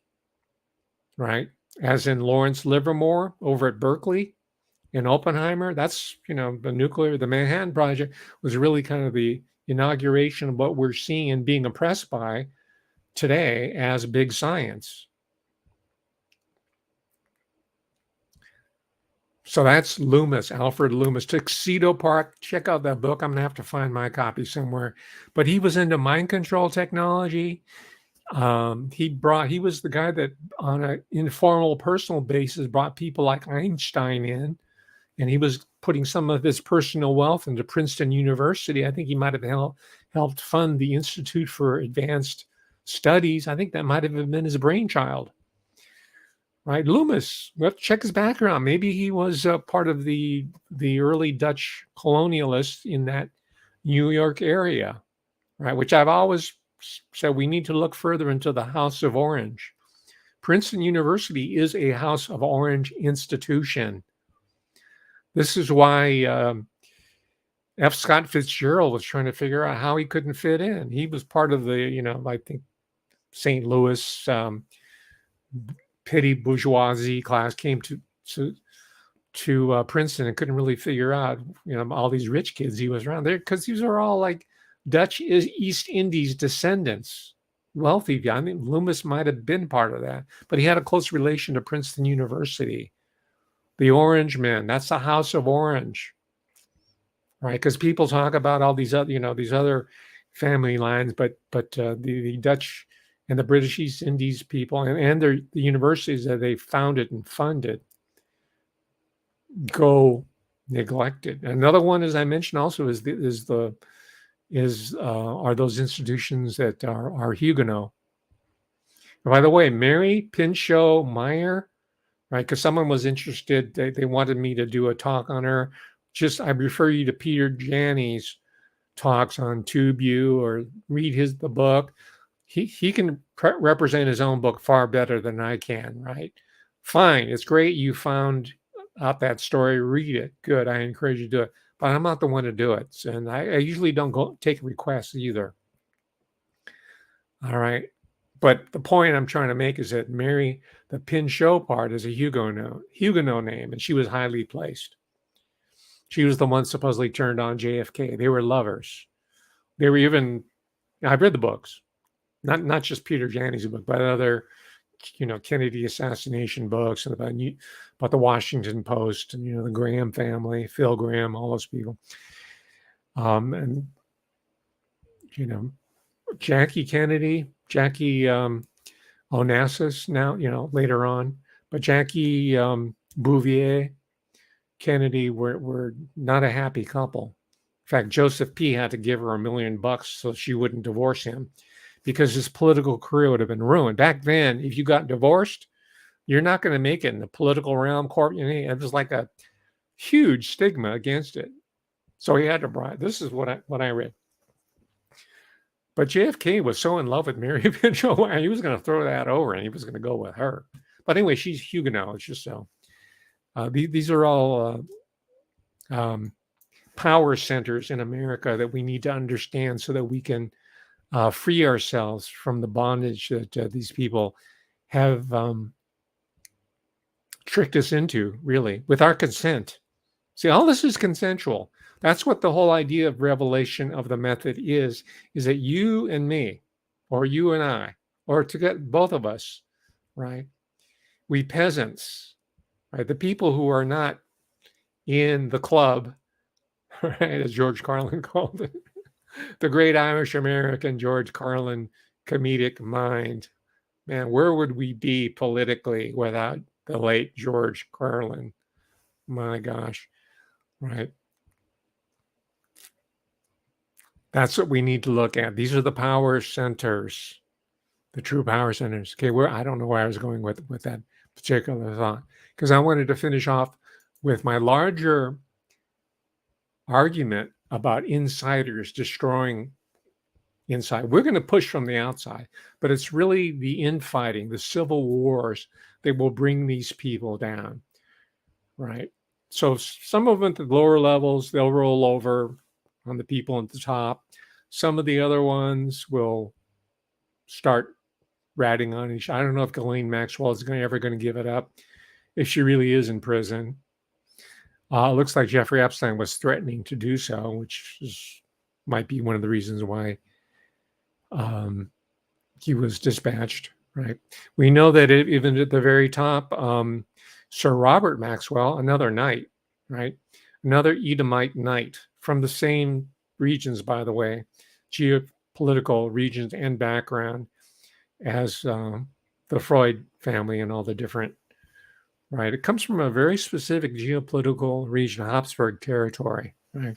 right? As in Lawrence Livermore over at Berkeley and Oppenheimer. That's, the Manhattan Project was really kind of the inauguration of what we're seeing and being impressed by today as big science. So that's Loomis, Alfred Loomis, Tuxedo Park. Check out that book. I'm going to have to find my copy somewhere. But he was into mind control technology. He was the guy that on an informal personal basis brought people like Einstein in, and he was putting some of his personal wealth into Princeton University. I think he might have helped fund the Institute for Advanced Studies. I think that might have been his brainchild. Right, Loomis. We have to check his background. Maybe he was part of the early Dutch colonialists in that New York area, right? Which I've always said we need to look further into the House of Orange. Princeton University is a House of Orange institution. This is why F. Scott Fitzgerald was trying to figure out how he couldn't fit in. He was part of the, I think St. Louis petty bourgeoisie class came to Princeton and couldn't really figure out, all these rich kids he was around there because these are all like Dutch East Indies descendants, wealthy. I mean, Loomis might have been part of that, but he had a close relation to Princeton University. The Orange Men, that's the House of Orange, right? Because people talk about all these other, these other family lines, but the Dutch and the British East Indies people and the universities that they founded and funded go neglected. Another one, as I mentioned, also are those institutions that are Huguenot. And by the way, Mary Pinchot Meyer, right? Because someone was interested, they wanted me to do a talk on her. I refer you to Peter Janney's talks on TubeU or read the book. He can represent his own book far better than I can, right? Fine, it's great you found out that story. Read it. Good, I encourage you to do it. but I'm not the one to do it. And I usually don't go take requests either. All right. But the point I'm trying to make is that Mary, the Pinchot part, is a Huguenot name, and she was highly placed. She was the one supposedly turned on JFK. They were lovers. They were even, I've read the books, not just Peter Janney's book, but other, Kennedy assassination books and about the Washington Post and, the Graham family, Phil Graham, all those people. And, Jackie Onassis now, later on, but Jackie Bouvier Kennedy were not a happy couple. In fact, Joseph P. had to give her $1 million so she wouldn't divorce him because his political career would have been ruined. Back then, if you got divorced, you're not going to make it in the political realm. It was like a huge stigma against it. So he had to bribe. This is what I read. But JFK was so in love with Mary Pinchot, he was going to throw that over and he was going to go with her. But anyway, she's Huguenot. It's just so. These are all power centers in America that we need to understand so that we can free ourselves from the bondage that these people have tricked us into, really, with our consent. See, all this is consensual. That's what the whole idea of revelation of the method is that you and me, or you and I, or to get both of us, right? We peasants, right? The people who are not in the club, right, as George Carlin called it, the great Irish American George Carlin comedic mind. Man, where would we be politically without the late George Carlin? My gosh, right? That's what we need to look at. These are the power centers, the true power centers. Okay, I don't know where I was going with that particular thought, because I wanted to finish off with my larger argument about insiders destroying inside. We're going to push from the outside, but it's really the infighting, the civil wars that will bring these people down, right? So some of them at the lower levels, they'll roll over on the people at the top. Some of the other ones will start ratting on each. I don't know if Ghislaine Maxwell is ever going to give it up, if she really is in prison. It looks like Jeffrey Epstein was threatening to do so, which might be one of the reasons why he was dispatched, right? We know that even at the very top, Sir Robert Maxwell, another knight, right? Another Edomite knight from the same regions, by the way, geopolitical regions and background as the Freud family and all the different, right? It comes from a very specific geopolitical region, Habsburg territory, right?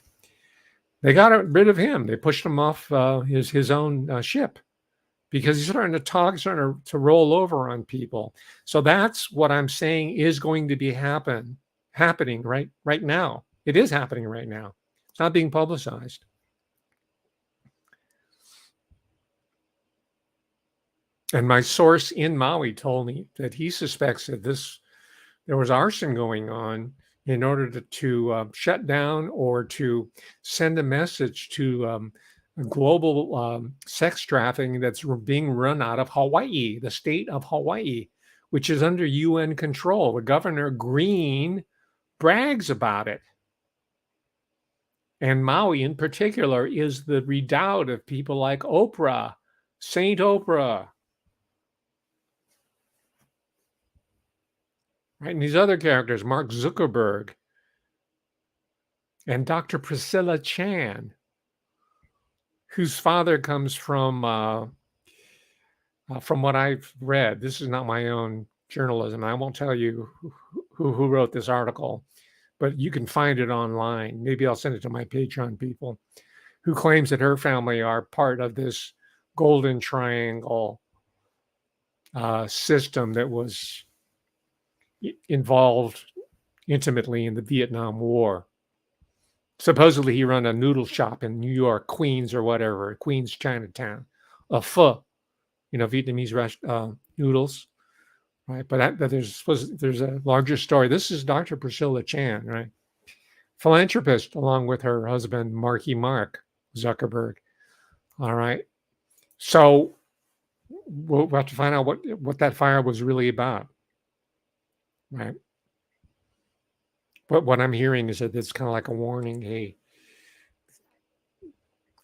They got rid of him. They pushed him off his own ship because he's starting to talk, starting to roll over on people. So that's what I'm saying is going to be happening right now. It is happening right now. It's not being publicized. And my source in Maui told me that he suspects that there was arson going on in order to shut down or to send a message to global sex trafficking that's being run out of Hawaii, the state of Hawaii, which is under UN control. The Governor Green brags about it. And Maui in particular is the redoubt of people like Oprah, Saint Oprah, right? And these other characters, Mark Zuckerberg and Dr. Priscilla Chan, whose father comes from what I've read. This is not my own journalism. I won't tell you who wrote this article, but you can find it online. Maybe I'll send it to my Patreon people, who claims that her family are part of this Golden Triangle system that was involved intimately in the Vietnam War. Supposedly he ran a noodle shop in New York, Queens or whatever, Queens, Chinatown, a pho, Vietnamese noodles, right? But there's a larger story. This is Dr. Priscilla Chan, right? philanthropist, along with her husband, Mark Zuckerberg. All right. So we'll have to find out what that fire was really about. Right. But what I'm hearing is that it's kind of like a warning. Hey,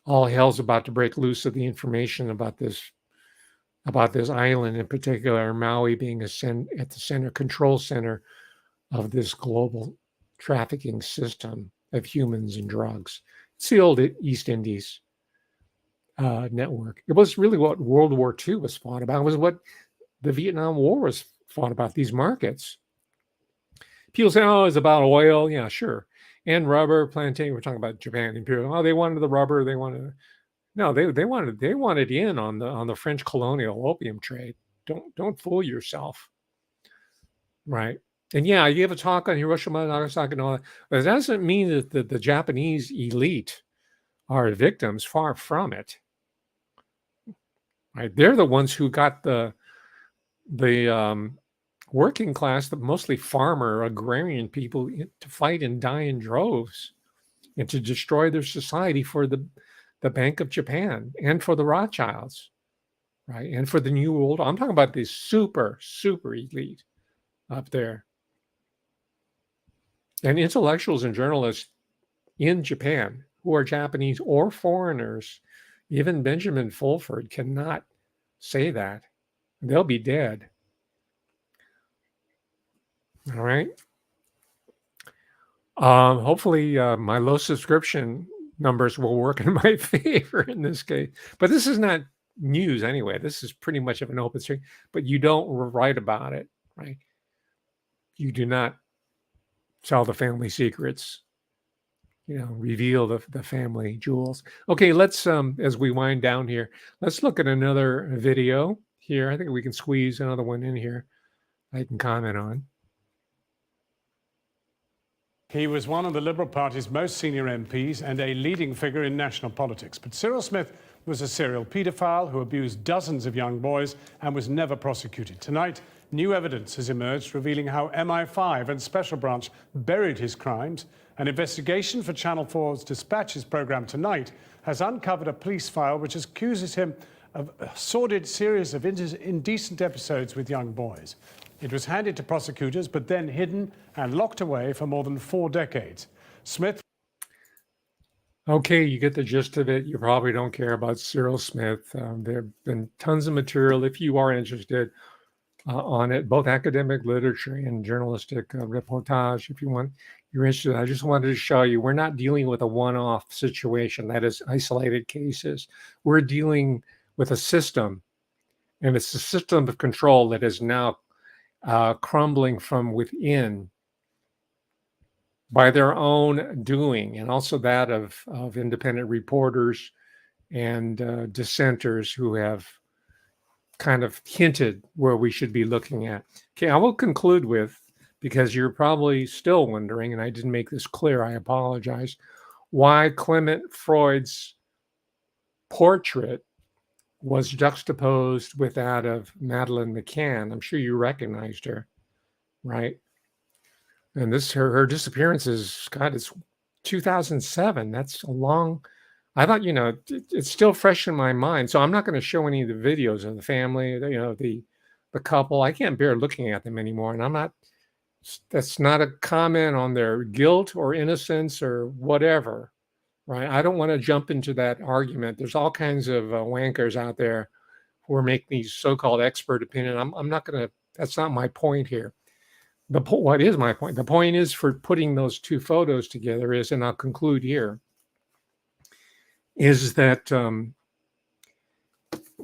all hell's about to break loose of the information about this island, in particular, Maui being at the control center of this global trafficking system of humans and drugs. It's the old East Indies network. It was really what World War II was fought about. It was what the Vietnam War was fought about, these markets. People say, oh, it's about oil. Yeah, sure. And rubber, plantain. We're talking about Japan Imperial. Oh, they wanted the rubber. They wanted... No, they wanted in on the French colonial opium trade. Don't fool yourself. Right. And yeah, I gave a talk on Hiroshima, Nagasaki, and all that. But it doesn't mean that the Japanese elite are victims. Far from it. Right. They're the ones who got the working class, the mostly farmer, agrarian people, to fight and die in droves and to destroy their society for the Bank of Japan and for the Rothschilds, right? And for the New World. I'm talking about the super, super elite up there. And intellectuals and journalists in Japan who are Japanese or foreigners, even Benjamin Fulford cannot say that. They'll be dead. All right. Hopefully my low subscription numbers will work in my favor in this case. But this is not news anyway. This is pretty much of an open stream, but you don't write about it, right? You do not tell the family secrets, reveal the family jewels. Okay, let's, as we wind down here, let's look at another video here. I think we can squeeze another one in here I can comment on. He was one of the Liberal Party's most senior MPs and a leading figure in national politics. But Cyril Smith was a serial paedophile who abused dozens of young boys and was never prosecuted. Tonight, new evidence has emerged revealing how MI5 and Special Branch buried his crimes. An investigation for Channel 4's Dispatches programme tonight has uncovered a police file which accuses him of a sordid series of indecent episodes with young boys. It was handed to prosecutors, but then hidden and locked away for more than 4 decades. Smith. Okay, you get the gist of it. You probably don't care about Cyril Smith. There have been tons of material, if you are interested, on it, both academic literature and journalistic reportage. If you're interested, I just wanted to show you we're not dealing with a one-off situation, that is isolated cases. We're dealing with a system, and it's a system of control that is now crumbling from within by their own doing, and also that of independent reporters and dissenters who have kind of hinted where we should be looking at. Okay, I will conclude with, because you're probably still wondering, and I didn't make this clear, I apologize, why Clement Freud's portrait was juxtaposed with that of Madeleine McCann. I'm sure you recognized her, right? And her disappearance is, God, it's 2007. That's a long, I thought, it's still fresh in my mind. So I'm not going to show any of the videos of the family, the couple. I can't bear looking at them anymore. And that's not a comment on their guilt or innocence or whatever. Right. I don't want to jump into that argument. There's all kinds of wankers out there who are making these so-called expert opinion. I'm not going to, that's not my point here. What is my point? The point is, for putting those two photos together is, and I'll conclude here, is that the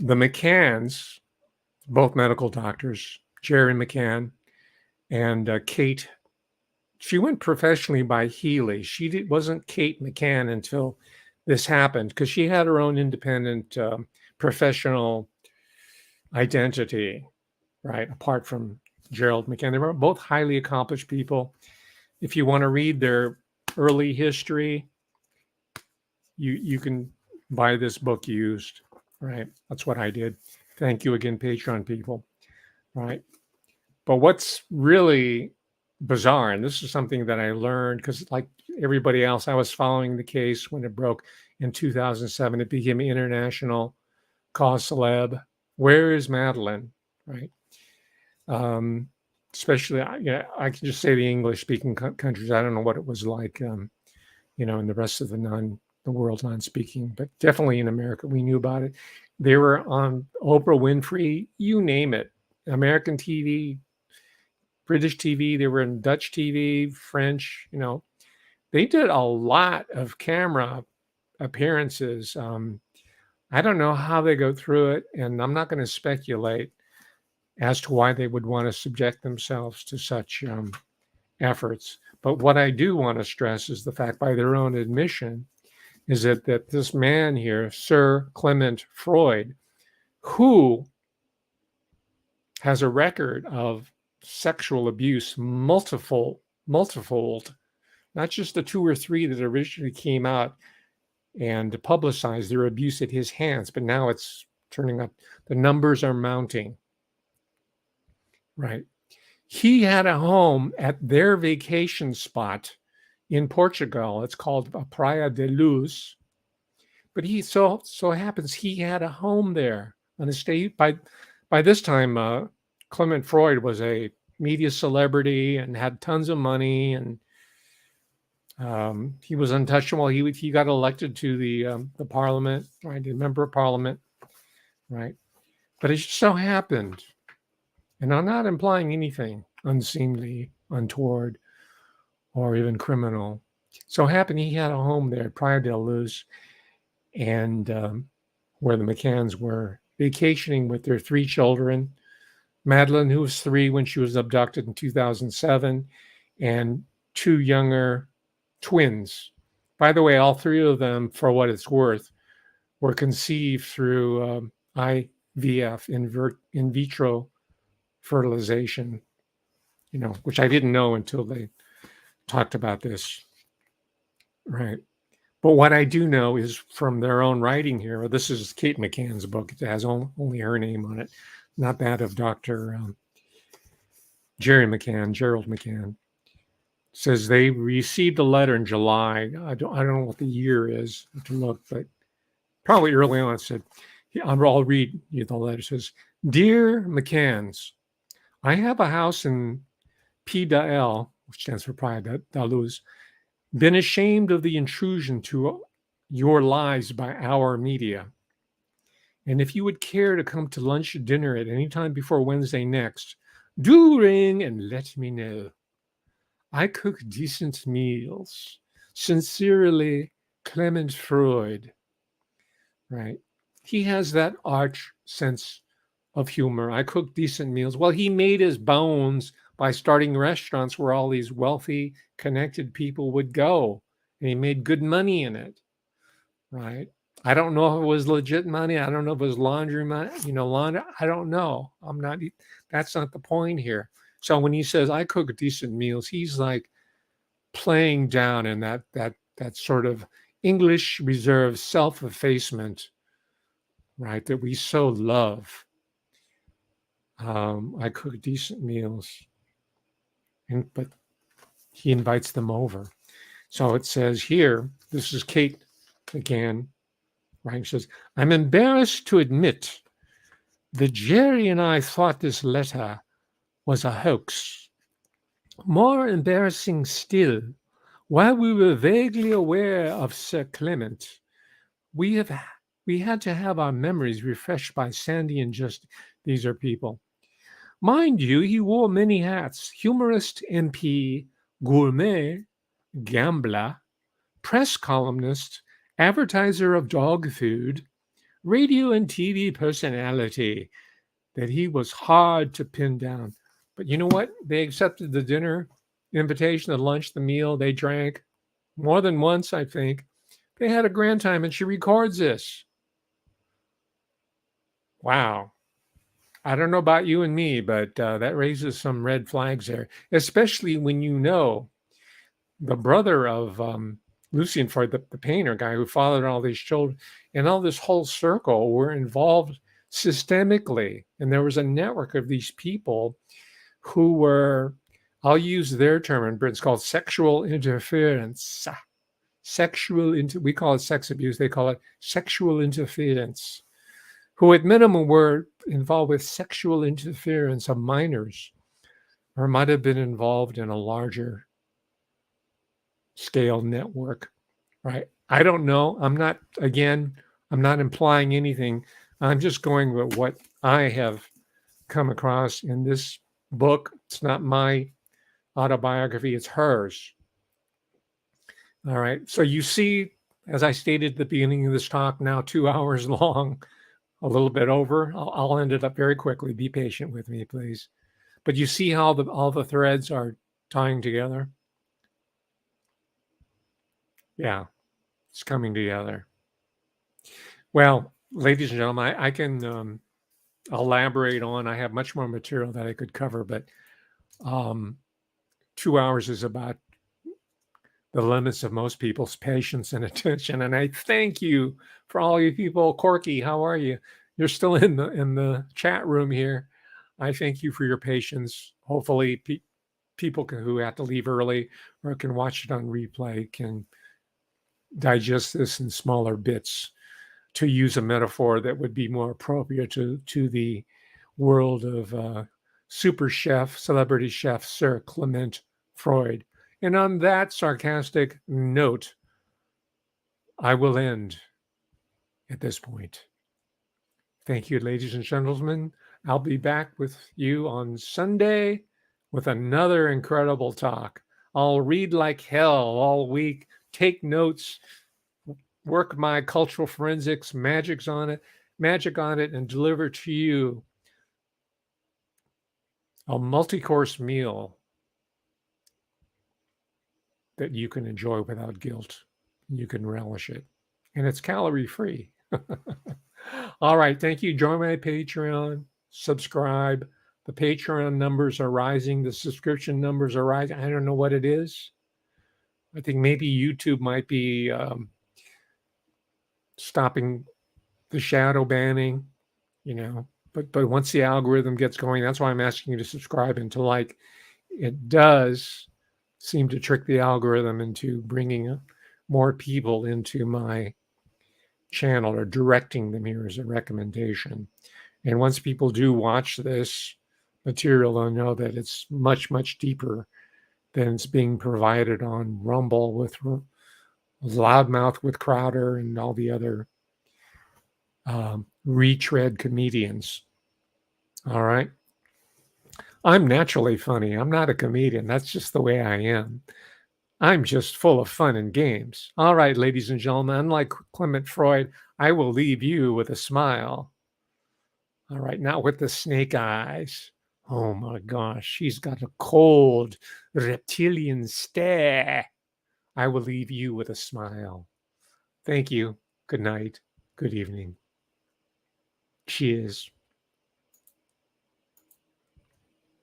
McCanns, both medical doctors, Jerry McCann and Kate, she went professionally by Healy. She wasn't Kate McCann until this happened, because she had her own independent professional identity, right, apart from Gerald McCann. They were both highly accomplished people. If you want to read their early history, you can buy this book used, right? That's what I did. Thank you again, Patreon people, right? But what's really bizarre. And this is something that I learned because, like everybody else, I was following the case when it broke in 2007. It became an international cause celeb. Where is Madeline? Right. Especially, I can just say the English-speaking countries. I don't know what it was like, in the rest of the world non-speaking, but definitely in America, we knew about it. They were on Oprah Winfrey, you name it, American TV, British TV. They were in Dutch TV, French. They did a lot of camera appearances. I don't know how they go through it, and I'm not going to speculate as to why they would want to subject themselves to such efforts. But what I do want to stress is the fact, by their own admission, is that this man here, Sir Clement Freud, who has a record of sexual abuse, multifold, not just the 2 or 3 that originally came out and publicized their abuse at his hands, but now it's turning up. The numbers are mounting. Right. He had a home at their vacation spot in Portugal. It's called Praia de Luz. But he so happens he had a home there on a state. By this time, Clement Freud was a media celebrity and had tons of money, and he was untouchable. He got elected to the parliament, right? The member of parliament, right? But it just so happened, and I'm not implying anything unseemly, untoward, or even criminal. So happened he had a home there at Praia de Luz, and where the McCanns were vacationing with their 3 children. Madeline, who was 3 when she was abducted in 2007, and 2 younger twins. By the way, all 3 of them, for what it's worth, were conceived through IVF, in vitro fertilization, which I didn't know until they talked about this. Right. But what I do know is from their own writing here, this is Kate McCann's book. It has only her name on it, not that of Dr. Gerald McCann. Says they received a letter in July. I don't know what the year is to look, but probably early on. It said, I'll read you the letter. It says, "Dear McCanns, I have a house in PDL, which stands for Praia da Luz, been ashamed of the intrusion to your lives by our media. And if you would care to come to lunch or dinner at any time before Wednesday next, do ring and let me know. I cook decent meals. Sincerely, Clement Freud." Right. He has that arch sense of humor. I cook decent meals. Well, he made his bones by starting restaurants where all these wealthy, connected people would go. And he made good money in it. Right. I don't know if it was legit money. I don't know if it was laundry money, laundry. I don't know. That's not the point here. So when he says, I cook decent meals, he's like playing down in that sort of English reserved self-effacement, right, that we so love. I cook decent meals. But he invites them over. So it says here, this is Kate again, right? She says, "I'm embarrassed to admit that Jerry and I thought this letter was a hoax. More embarrassing still, while we were vaguely aware of Sir Clement, we had to have our memories refreshed by Sandy and just these are people. Mind you, he wore many hats: humorist, MP, gourmet, gambler, press columnist, advertiser of dog food, radio and TV personality, that he was hard to pin down. But you know what? They accepted the dinner invitation, the lunch, the meal. They drank more than once, I think. They had a grand time, and she records this. Wow. I don't know about you and me, but that raises some red flags there, especially when you know the brother of Lucian Freud, the painter guy who fathered all these children, and all this whole circle were involved systemically. And there was a network of these people who were I'll use their term in Britain. It's called sexual interference. We call it sex abuse. They call it sexual interference. Who at minimum were involved with sexual interference of minors, or might have been involved in a larger scale network, right? I don't know. I'm not implying anything. I'm just going with what I have come across in this book. It's not my autobiography, it's hers. All right. So you see, as I stated at the beginning of this talk, now 2 hours long, a little bit over. I'll end it up very quickly. Be patient with me, please. But you see how all the threads are tying together? Yeah, it's coming together. Well, ladies and gentlemen, I can elaborate on. I have much more material that I could cover, but 2 hours is about the limits of most people's patience and attention. And I thank you for all you people. Corky, how are you? You're still in the chat room here. I thank you for your patience. Hopefully, people who have to leave early or can watch it on replay can digest this in smaller bits, to use a metaphor that would be more appropriate to the world of super chef, celebrity chef, Sir Clement Freud. And on that sarcastic note, I will end at this point. Thank you, ladies and gentlemen. I'll be back with you on Sunday with another incredible talk. I'll read like hell all week, take notes, work my cultural forensics magic on it, and deliver to you a multi-course meal that you can enjoy without guilt. You can relish it. And it's calorie free. All right. Thank you. Join my Patreon. Subscribe. The Patreon numbers are rising. The subscription numbers are rising. I don't know what it is. I think maybe YouTube might be stopping the shadow banning, but once the algorithm gets going, that's why I'm asking you to subscribe and to like. It does seem to trick the algorithm into bringing more people into my channel or directing them here as a recommendation. And once people do watch this material, they'll know that it's much, much deeper than it's being provided on Rumble with Loudmouth with Crowder and all the other retread comedians. All right. I'm naturally funny. I'm not a comedian. That's just the way I am. I'm just full of fun and games. All right, ladies and gentlemen, unlike Clement Freud, I will leave you with a smile. All right, not with the snake eyes. Oh my gosh, she's got a cold reptilian stare. I will leave you with a smile. Thank you. Good night. Good evening. Cheers.